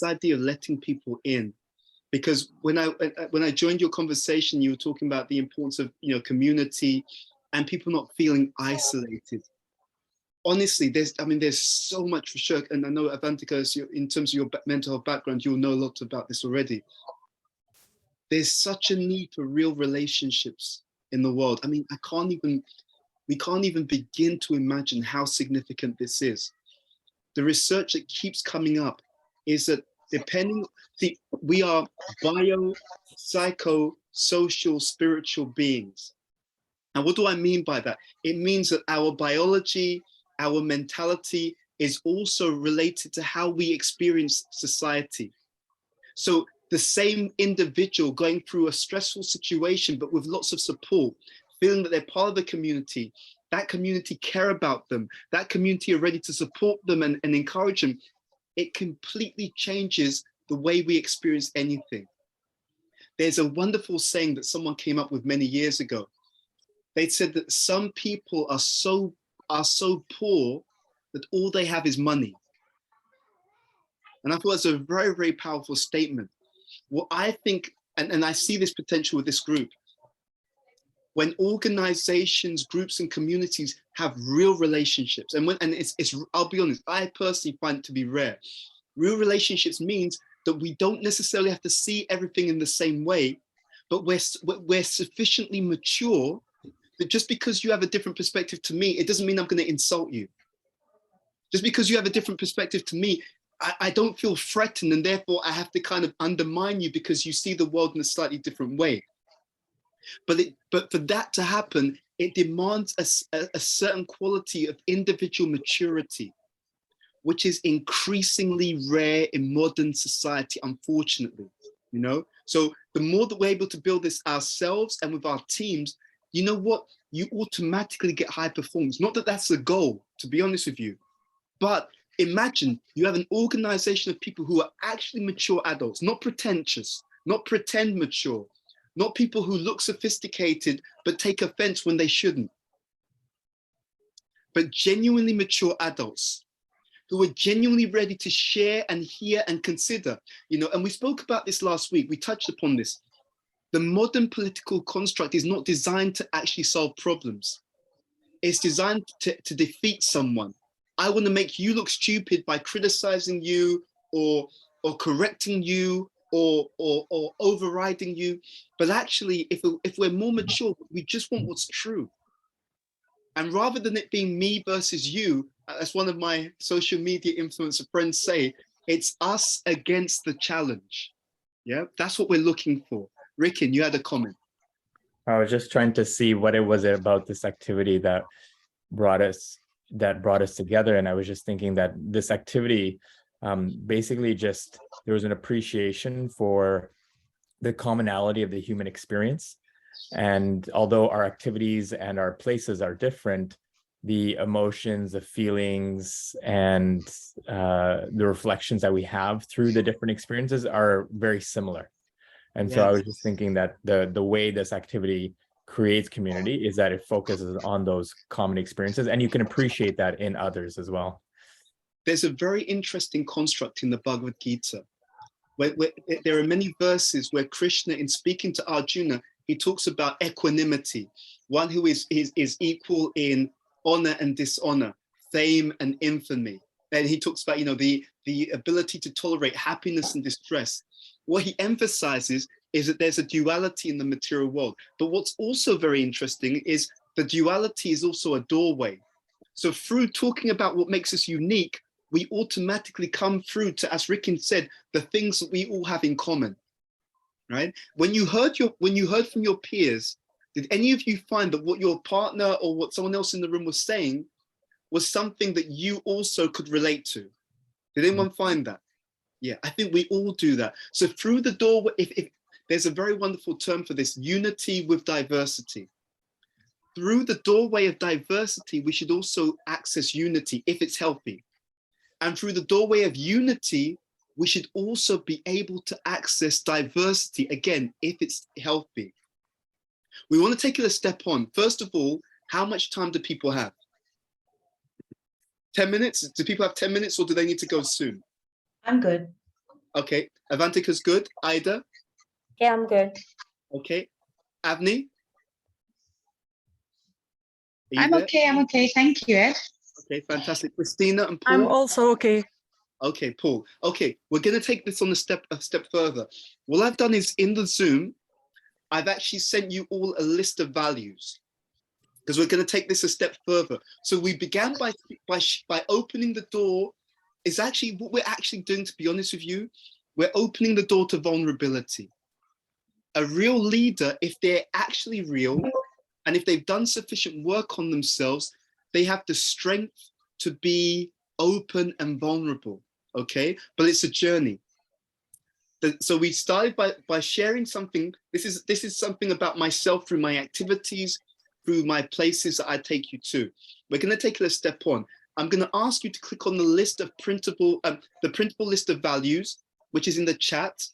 idea of letting people in. Because when I joined your conversation, you were talking about the importance of, you know, community and people not feeling isolated. Honestly, there's so much for sure. And I know, Avantika, in terms of your mental health background, you'll know a lot about this already. There's such a need for real relationships in the world. I mean, we can't even begin to imagine how significant this is. The research that keeps coming up is that we are bio, psycho, social, spiritual beings. And what do I mean by that? It means that our biology, our mentality is also related to how we experience society. So the same individual going through a stressful situation, but with lots of support, feeling that they're part of the community, that community care about them, that community are ready to support them and encourage them, it completely changes the way we experience anything. There's a wonderful saying that someone came up with many years ago. They said that some people are so poor that all they have is money. And I thought that's a very, very powerful statement. What I think, and I see this potential with this group, when organizations, groups, and communities have real relationships, and I'll be honest, I personally find it to be rare. Real relationships means that we don't necessarily have to see everything in the same way, but we're sufficiently mature that just because you have a different perspective to me, it doesn't mean I'm going to insult you. Just because you have a different perspective to me, I don't feel threatened, and therefore I have to kind of undermine you because you see the world in a slightly different way. But for that to happen, it demands a certain quality of individual maturity, which is increasingly rare in modern society, unfortunately, you know? So the more that we're able to build this ourselves and with our teams, you know what? You automatically get high performance. Not that that's the goal, to be honest with you, but imagine you have an organization of people who are actually mature adults, not pretentious, not pretend mature, not people who look sophisticated but take offense when they shouldn't, but genuinely mature adults who are genuinely ready to share and hear and consider, you know. And we spoke about this last week, we touched upon this. The modern political construct is not designed to actually solve problems. It's designed to defeat someone. I want to make you look stupid by criticizing you or correcting you or overriding you. But actually, if we're more mature, we just want what's true. And rather than it being me versus you, as one of my social media influencer friends say, it's us against the challenge. Yeah, that's what we're looking for. Rikin, you had a comment. I was just trying to see what it was about this activity that brought us together. And I was just thinking that this activity, basically just, there was an appreciation for the commonality of the human experience. And although our activities and our places are different, the emotions, the feelings, and the reflections that we have through the different experiences are very similar. And so I was just thinking that the way this activity creates community is that it focuses on those common experiences, and you can appreciate that in others as well. There's a very interesting construct in the Bhagavad Gita, where there are many verses where Krishna, in speaking to Arjuna, he talks about equanimity, one who is equal in honor and dishonor, fame and infamy. And he talks about, you know, the ability to tolerate happiness and distress. What he emphasizes is that there's a duality in the material world. But what's also very interesting is the duality is also a doorway. So through talking about what makes us unique, we automatically come through to, as Rikin said, the things that we all have in common, right? When you heard from your peers, did any of you find that what your partner or what someone else in the room was saying was something that you also could relate to? Did anyone find that? Yeah, I think we all do that. So through the doorway, if there's a very wonderful term for this, unity with diversity. Through the doorway of diversity, we should also access unity if it's healthy. And through the doorway of unity, we should also be able to access diversity, again, if it's healthy. We want to take it a step on. First of all, how much time do people have? 10 minutes? Do people have 10 minutes or do they need to go soon? I'm good. Okay, Avantika's good. Ida, Yeah, I'm good. okay. Avni? Are you I'm there? okay. I'm okay. Thank you, Ed. Okay, fantastic. Christina and I'm Paul? also okay. Okay, Paul. Okay, we're going to take this on a step further. What I've done is in the Zoom, I've actually sent you all a list of values because we're going to take this a step further. So we began by opening the door. Is actually what we're actually doing, to be honest with you. We're opening the door to vulnerability. A real leader, if they're actually real, and if they've done sufficient work on themselves, they have the strength to be open and vulnerable, okay? But it's a journey. So we started by sharing something. This is something about myself through my activities, through my places that I take you to. We're gonna take it a step on. I'm gonna ask you to click on the list of printable list of values, which is in the chat.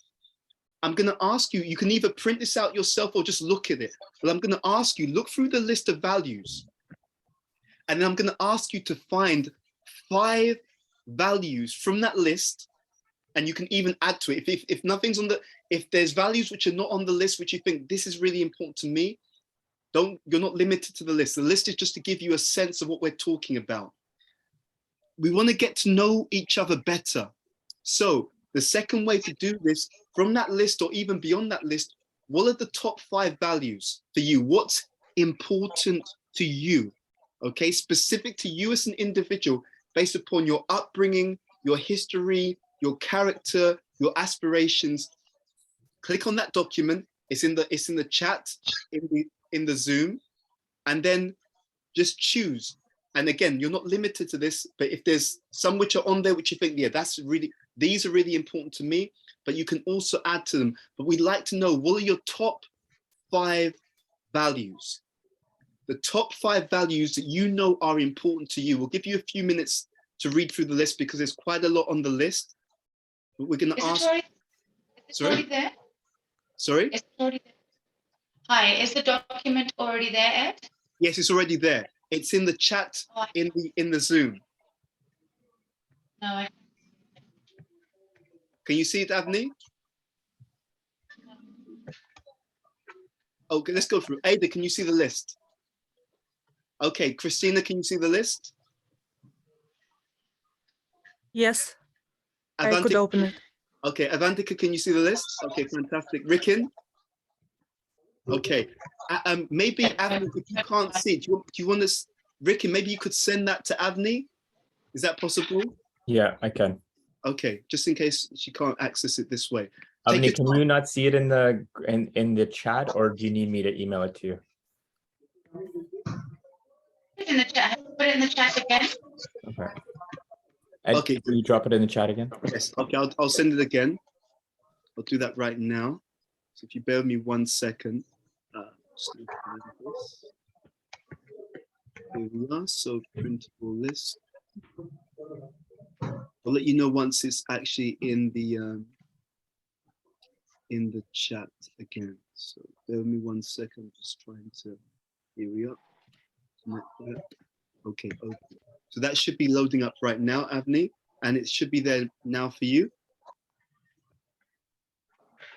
I'm going to ask you, you can either print this out yourself or just look at it. But I'm going to ask you, look through the list of values. And then I'm going to ask you to find 5 values from that list. And you can even add to it. If nothing's on if there's values which are not on the list, which you think this is really important to me, you're not limited to the list. The list is just to give you a sense of what we're talking about. We want to get to know each other better. So the second way to do this, from that list or even beyond that list, what are the top 5 values for you? What's important to you? Okay, specific to you as an individual, based upon your upbringing, your history, your character, your aspirations. Click on that document. It's in the chat, in the Zoom, and then just choose. And again, you're not limited to this, but if there's some which are on there which you think, yeah, these are really important to me, but you can also add to them. But we'd like to know, what are your top 5 values? The top 5 values that you know are important to you. We'll give you a few minutes to read through the list because there's quite a lot on the list. But we're going to ask. Is it already there? Sorry? Is it already there? Hi, is the document already there, Ed? Yes, it's already there. It's in the chat in the Zoom. No, Can you see it, Avni? Okay, let's go through. Ada, can you see the list? Okay, Christina, can you see the list? Yes, I could open it. Okay, Avantika, can you see the list? Okay, fantastic. Rikin? Okay, maybe Avni, if you can't see it, do you want to, Rikin, maybe you could send that to Avni? Is that possible? Yeah, I can. Okay, just in case she can't access it this way. Avni, can you not see it in the chat, or do you need me to email it to you? Put it in the chat. Put it in the chat again. Okay. Ed, Okay. can you drop it in the chat again? Yes, okay, I'll send it again. I'll do that right now. So if you bear with me 1 second. Just gonna find this. Here we are, so printable list. I'll let you know once it's actually in the chat again. So bear with me 1 second, I'm just trying to, here we are. Okay, open. So that should be loading up right now, Avni, and it should be there now for you.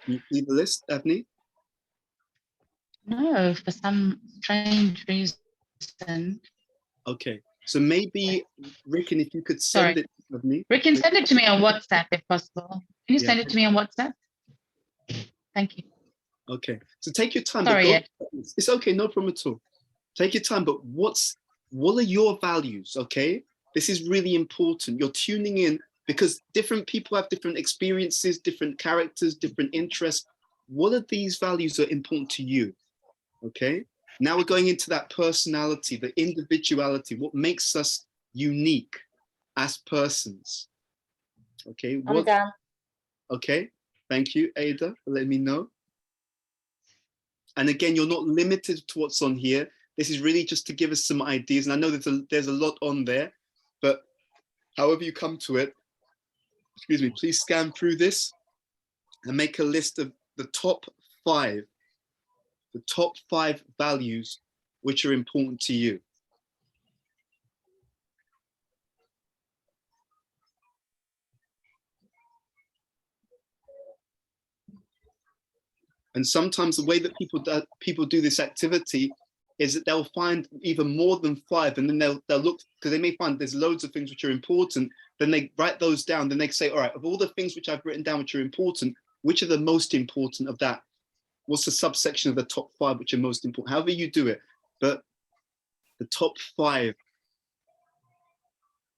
Can you see the list, Avni? No, for some strange reason. Okay, so maybe, Ricken, if you could send Sorry. it to me. Rick, send it to me on WhatsApp if possible. Can you Yeah. send it to me on WhatsApp? Thank you. Okay, so take your time. Sorry, Ed. It's okay, no problem at all. Take your time, but what are your values, okay? This is really important. You're tuning in because different people have different experiences, different characters, different interests. What are these values that are important to you, okay? Now we're going into that personality, the individuality, what makes us unique as persons, okay? I'm done. Okay, thank you, Ada, for letting me know. And again, you're not limited to what's on here. This is really just to give us some ideas. And I know there's a lot on there, but however you come to it, excuse me, please scan through this and make a list of the top 5 values which are important to you. And sometimes the way that people do this activity is that they'll find even more than 5, and then they'll look, because they may find there's loads of things which are important. Then they write those down. Then they say, all right, of all the things which I've written down which are important, which are the most important of that? What's the subsection of the top 5 which are most important? However you do it, but the top 5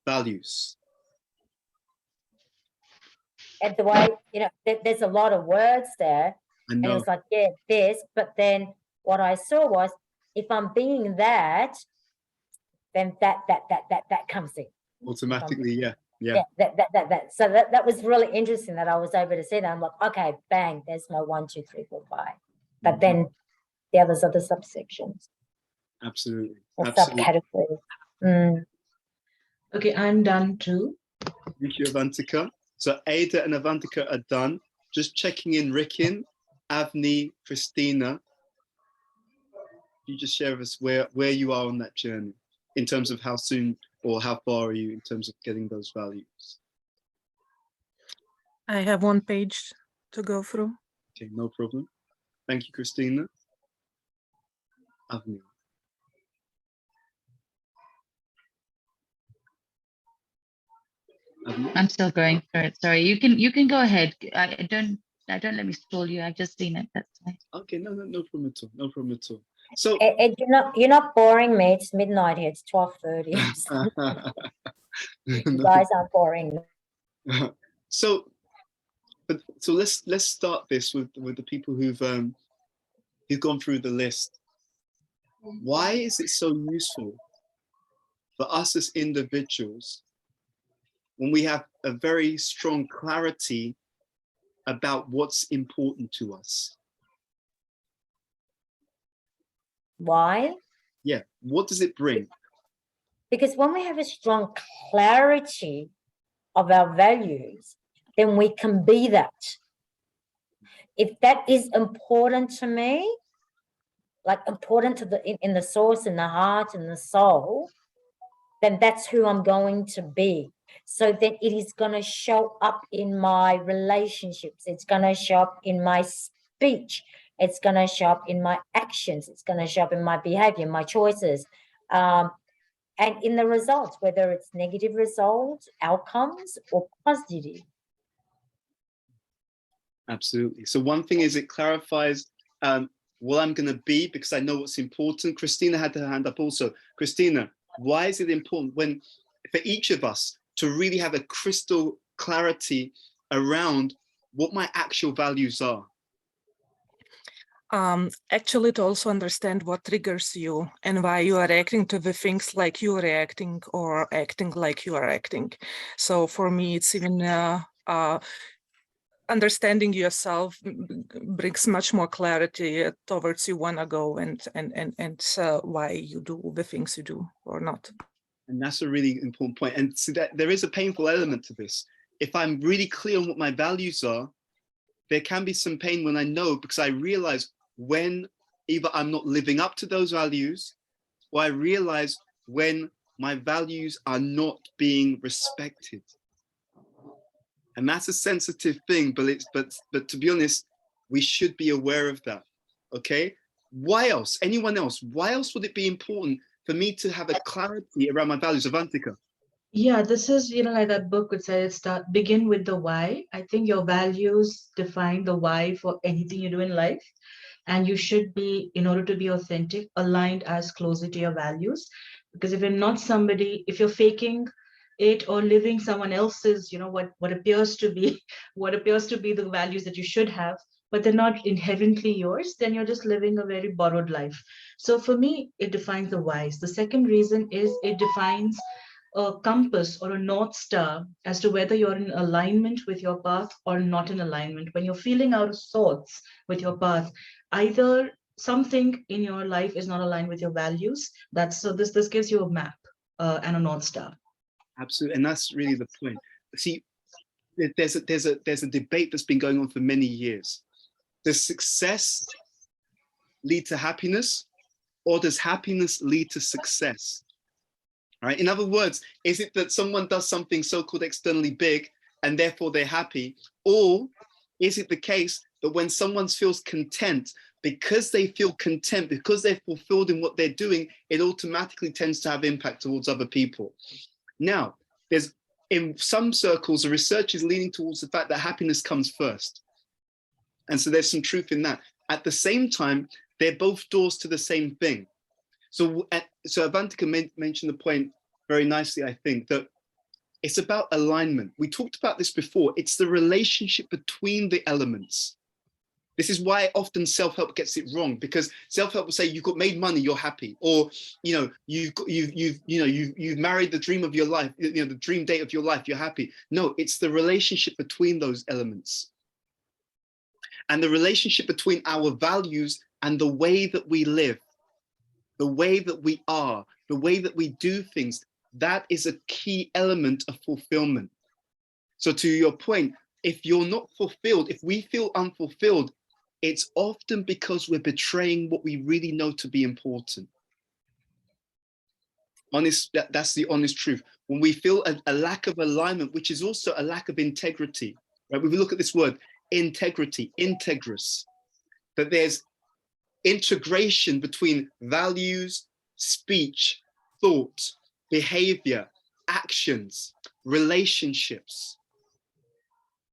values. And the way, there's a lot of words there. I And it know. was like, yeah, this, but then what I saw was, if I'm being that, then that comes in. Automatically, yeah. So that was really interesting that I was able to see that. I'm like, okay, bang, there's my 1, 2, 3, 4, 5. But then the others are the subsections, Absolutely. or Absolutely. subcategories. Okay, I'm done too. Thank you, Avantika. So Ada and Avantika are done. Just checking in, Rikin, Avni, Christina. You just share with us where you are on that journey in terms of how soon or how far are you in terms of getting those values? I have 1 page to go through. Okay, no problem. Thank you, Christina. Avni. Avni? I'm still going for it. Sorry, you can go ahead. I don't let me stall you. I've just seen it. That's fine. Okay, no problem at all. No problem at all. So And you're not boring me. It's midnight here. It's 12:30. You guys aren't boring. So let's start this with the people who've gone through the list. Why is it so useful for us as individuals when we have a very strong clarity about what's important to us? Why? Yeah, what does it bring? Because when we have a strong clarity of our values, then we can be that. If that is important to me, like important to in the source, in the heart, in the soul, then that's who I'm going to be. So then it is going to show up in my relationships. It's going to show up in my speech. It's going to show up in my actions. It's going to show up in my behavior, my choices, and in the results, whether it's negative results, outcomes, or positive. Absolutely. So one thing is it clarifies what I'm going to be, because I know what's important. Christina had her hand up also. Christina, why is it important for each of us to really have a crystal clarity around what my actual values are? Actually, to also understand what triggers you and why you are reacting to the things like you are reacting or acting like you are acting. So for me, it's even understanding yourself brings much more clarity towards you want to go and why you do the things you do or not. And that's a really important point. And see that there is a painful element to this. If I'm really clear on what my values are, there can be some pain when I know, because I realize when either I'm not living up to those values, or I realize when my values are not being respected. And that's a sensitive thing, but to be honest, we should be aware of that. Okay? Why else? Anyone else? Why else would it be important for me to have a clarity around my values? Avantika. Yeah, this is, like that book would say, begin with the why. I think your values define the why for anything you do in life. And you should be, in order to be authentic, aligned as closely to your values. Because if you're not somebody, if you're faking it or living someone else's, what appears to be the values that you should have, but they're not inherently yours, then you're just living a very borrowed life. So for me, it defines the whys. The second reason is it defines a compass or a North Star as to whether you're in alignment with your path or not in alignment. When you're feeling out of sorts with your path, either something in your life is not aligned with your values. This gives you a map and a North Star. Absolutely, and that's really the point. See, there's a debate that's been going on for many years. Does success lead to happiness, or does happiness lead to success? All right. In other words, is it that someone does something so-called externally big and therefore they're happy, or is it the case that when someone feels content, because they feel content, because they're fulfilled in what they're doing, it automatically tends to have impact towards other people. Now, in some circles, the research is leaning towards the fact that happiness comes first. And so there's some truth in that. At the same time, they're both doors to the same thing. So Avantika mentioned the point very nicely, I think, that it's about alignment. We talked about this before. It's the relationship between the elements. This is why often self-help gets it wrong, because self-help will say you've got made money, you're happy, or you've married the dream of your life, the dream date of your life, you're happy. No, it's the relationship between those elements, and the relationship between our values and the way that we live, the way that we are, the way that we do things. That is a key element of fulfillment. So to your point, if you're not fulfilled, if we feel unfulfilled, it's often because we're betraying what we really know to be important. That's the honest truth. When we feel a lack of alignment, which is also a lack of integrity, right? When we look at this word, integrity, integrous, that there's integration between values, speech, thought, behavior, actions, relationships.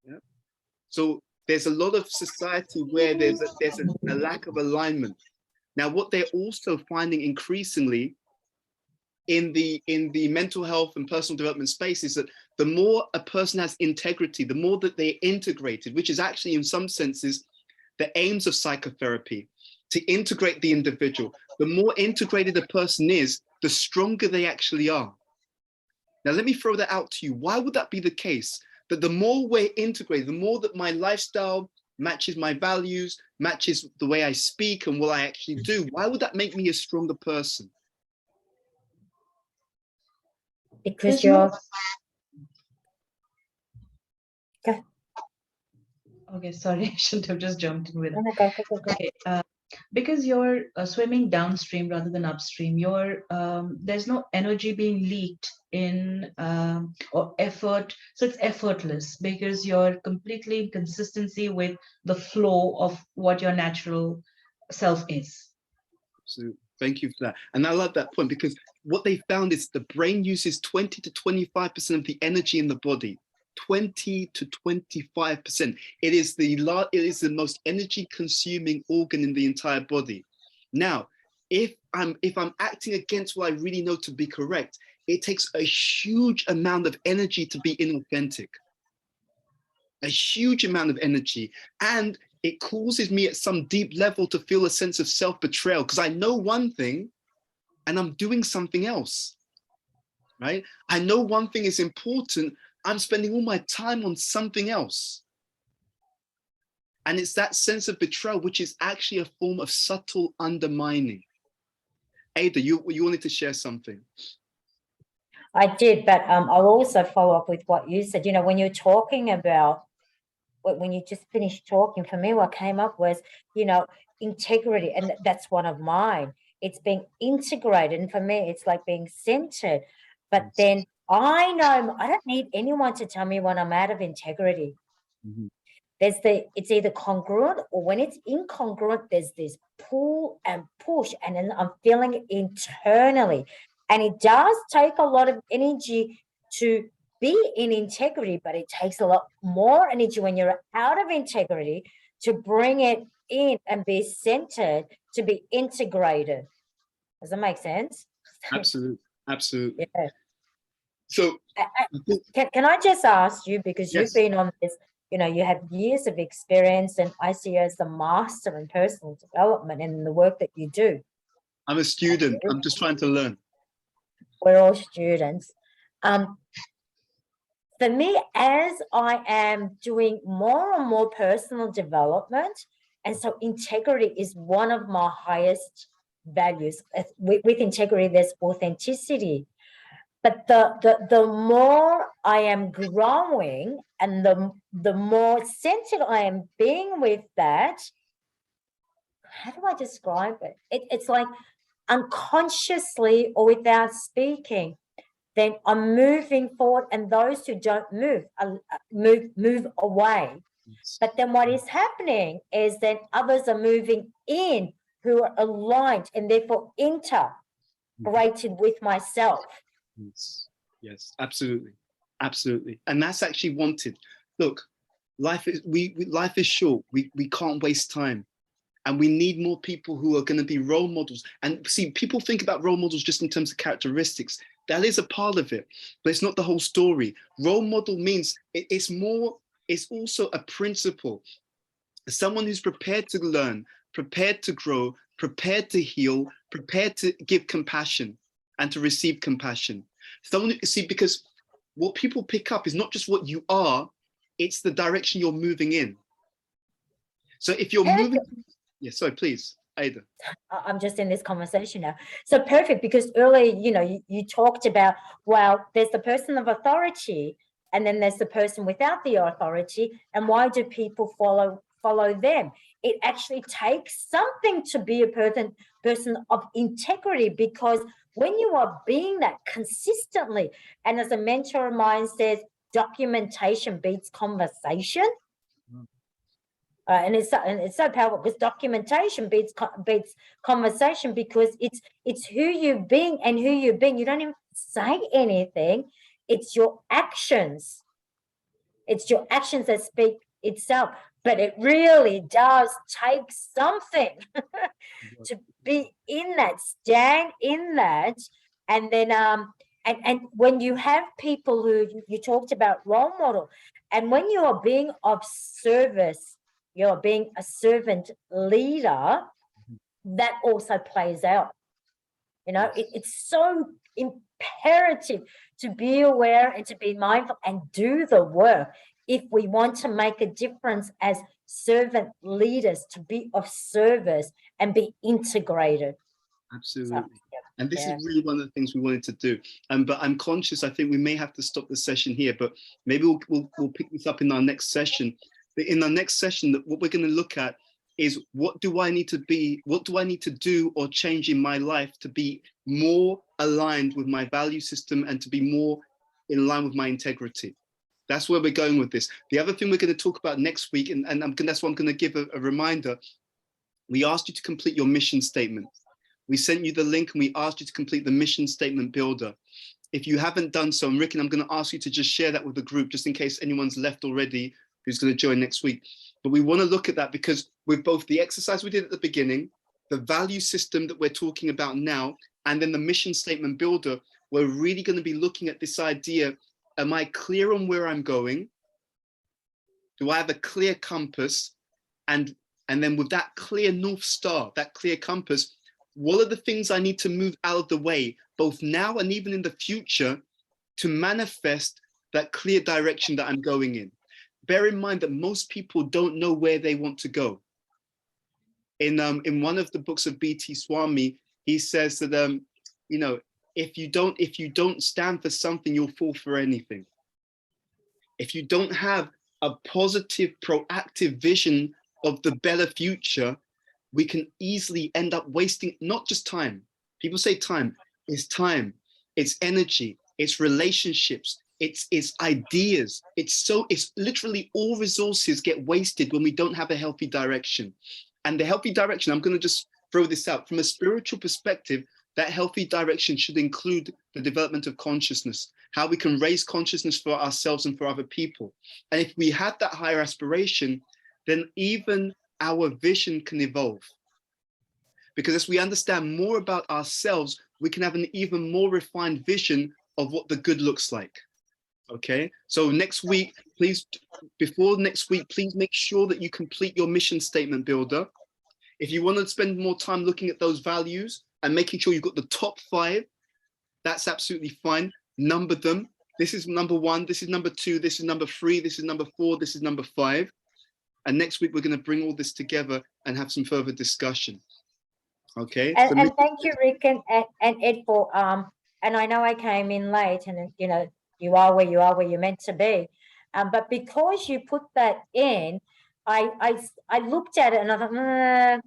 Yeah? So there's a lot of society where there's a lack of alignment. Now, what they're also finding increasingly in the mental health and personal development space is that the more a person has integrity, the more that they're integrated, which is actually in some senses the aims of psychotherapy, to integrate the individual. The more integrated a person is, the stronger they actually are. Now, let me throw that out to you. Why would that be the case? That the more we're integrated, the more that my lifestyle matches my values, matches the way I speak and what I actually do, why would that make me a stronger person? Because There's you're... no- Okay, sorry, I shouldn't have just jumped in with it. No, no, go. Okay, because you're swimming downstream rather than upstream, there's no energy being leaked in or effort, so it's effortless because you're completely in consistency with the flow of what your natural self is. So thank you for that. And I love that point, because what they found is the brain uses 20 to 25% of the energy in the body. 20 to 25%. It is the most energy consuming organ in the entire body. Now, if I'm acting against what I really know to be correct, it takes a huge amount of energy to be inauthentic. A huge amount of energy. And it causes me at some deep level to feel a sense of self-betrayal, because I know one thing and I'm doing something else, right? I know one thing is important, I'm spending all my time on something else. And it's that sense of betrayal, which is actually a form of subtle undermining. Ada, you wanted to share something. I did, but I'll also follow up with what you said. When you're talking about, when you just finished talking, for me, what came up was, integrity, and that's one of mine. It's being integrated, and for me, it's like being centered. But then I know I don't need anyone to tell me when I'm out of integrity. Mm-hmm. It's either congruent, or when it's incongruent, there's this pull and push, and then I'm feeling it internally. And it does take a lot of energy to be in integrity, but it takes a lot more energy when you're out of integrity to bring it in and be centered, to be integrated. Does that make sense? Absolutely. Absolutely. Yeah. So Can I just ask you, because yes. you've been on this, you have years of experience, and I see you as the master in personal development and the work that you do. I'm a student. I'm just trying to learn. We're all students. For me, as I am doing more and more personal development, and so integrity is one of my highest values. With integrity, there's authenticity. But the more I am growing, and the more centered I am being with that, how do I describe it? It's like unconsciously or without speaking, then I'm moving forward, and those who don't move away. But then what is happening is that others are moving in who are aligned and therefore integrated with myself. Yes, yes, absolutely, absolutely, and that's actually wanted. Look, life is life is short. We can't waste time, and we need more people who are going to be role models. And see, people think about role models just in terms of characteristics. That is a part of it, but it's not the whole story. Role model means it's more. It's also a principle. Someone who's prepared to learn, prepared to grow, prepared to heal, prepared to give compassion and to receive compassion. Someone, see, because what people pick up is not just what you are, it's the direction you're moving in. So if you're moving, yeah, sorry, please, Ada. I'm just in this conversation now. So perfect, because earlier, you talked about, well, there's the person of authority and then there's the person without the authority. And why do people follow them? It actually takes something to be a person of integrity, because when you are being that consistently, and as a mentor of mine says, documentation beats conversation. And it's so powerful, because documentation beats conversation, because it's who you've been and who you've been. You don't even say anything. It's your actions. It's your actions that speak itself. But it really does take something to be in that, stand in that, and then and when you have people who you talked about role model, and when you are being of service, you're being a servant leader, that also plays out. It's so imperative to be aware and to be mindful and do the work if we want to make a difference as servant leaders, to be of service and be integrated. Absolutely. So, and this is really one of the things we wanted to do. But I'm conscious, I think we may have to stop the session here, but maybe we'll pick this up in our next session. In our next session, what we're going to look at is what do I need to do or change in my life to be more aligned with my value system and to be more in line with my integrity. That's where we're going with this. The other thing we're going to talk about next week, and that's what I'm going to give a reminder. We asked you to complete your mission statement. We sent you the link and we asked you to complete the mission statement builder. If you haven't done so, Rick, and I'm going to ask you to just share that with the group, just in case anyone's left already who's going to join next week. But we want to look at that because with both the exercise we did at the beginning, the value system that we're talking about now, and then the mission statement builder, we're really going to be looking at this idea. Am I clear on where I'm going? Do I have a clear compass? And then with that clear North Star, that clear compass, what are the things I need to move out of the way, both now and even in the future, to manifest that clear direction that I'm going in? Bear in mind that most people don't know where they want to go. In one of the books of B.T. Swami, he says that if you don't stand for something, you'll fall for anything. If you don't have a positive, proactive vision of the better future, we can easily end up wasting not just time. People say time, it's energy, it's relationships, it's ideas. It's literally all resources get wasted when we don't have a healthy direction. And the healthy direction, I'm going to just throw this out from a spiritual perspective, that healthy direction should include the development of consciousness, how we can raise consciousness for ourselves and for other people. And if we have that higher aspiration, then even our vision can evolve. Because as we understand more about ourselves, we can have an even more refined vision of what the good looks like. Okay, so next week, please, before next week, please make sure that you complete your mission statement builder. If you want to spend more time looking at those values and making sure you've got the top 5, that's absolutely fine. Number them. This is number 1, this is number 2, this is number 3, this is number 4, this is number 5. And next week, we're going to bring all this together and have some further discussion. Okay. And thank you, Rick and Ed, for and I know I came in late, and you are where you're meant to be. But because you put that in, I looked at it and I thought,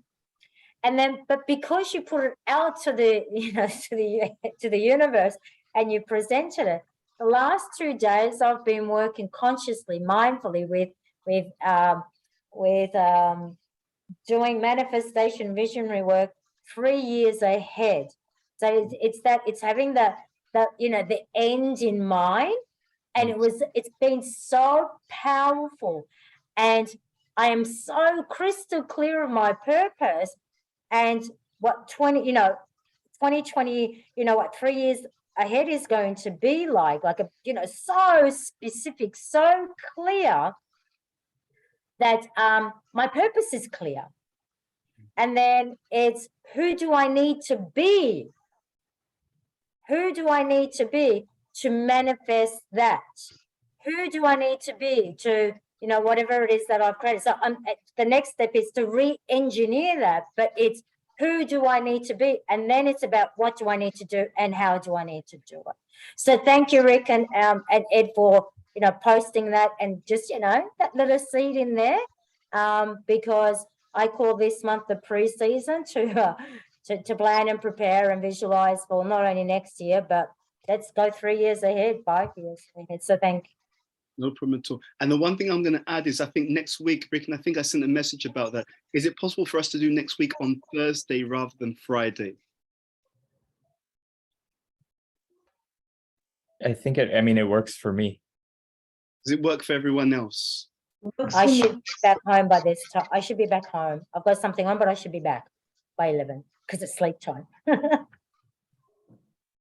and then, but because you put it out to the to the universe and you presented it, the last 2 days I've been working consciously, mindfully with with doing manifestation visionary work 3 years ahead. So it's having the the end in mind, and it's been so powerful, and I am so crystal clear of my purpose and what 2020, what 3 years ahead is going to be like a, so specific, so clear that my purpose is clear. And then it's, who do I need to be? Who do I need to be to manifest that? Who do I need to be to, whatever it is that I've created? So the next step is to re-engineer that, but it's, who do I need to be? And then it's about, what do I need to do and how do I need to do it? So thank you, Rick and Ed, for posting that, and just that little seed in there, because I call this month the pre-season to plan and prepare and visualize for not only next year, but let's go 3 years ahead, 5 years ahead. So thank you. No problem at all. And the one thing I'm going to add is, I think next week, Rick, and I think I sent a message about that. Is it possible for us to do next week on Thursday rather than Friday? I think it works for me. Does it work for everyone else? I should be back home by this time. I should be back home. I've got something on, but I should be back by 11 because it's sleep time.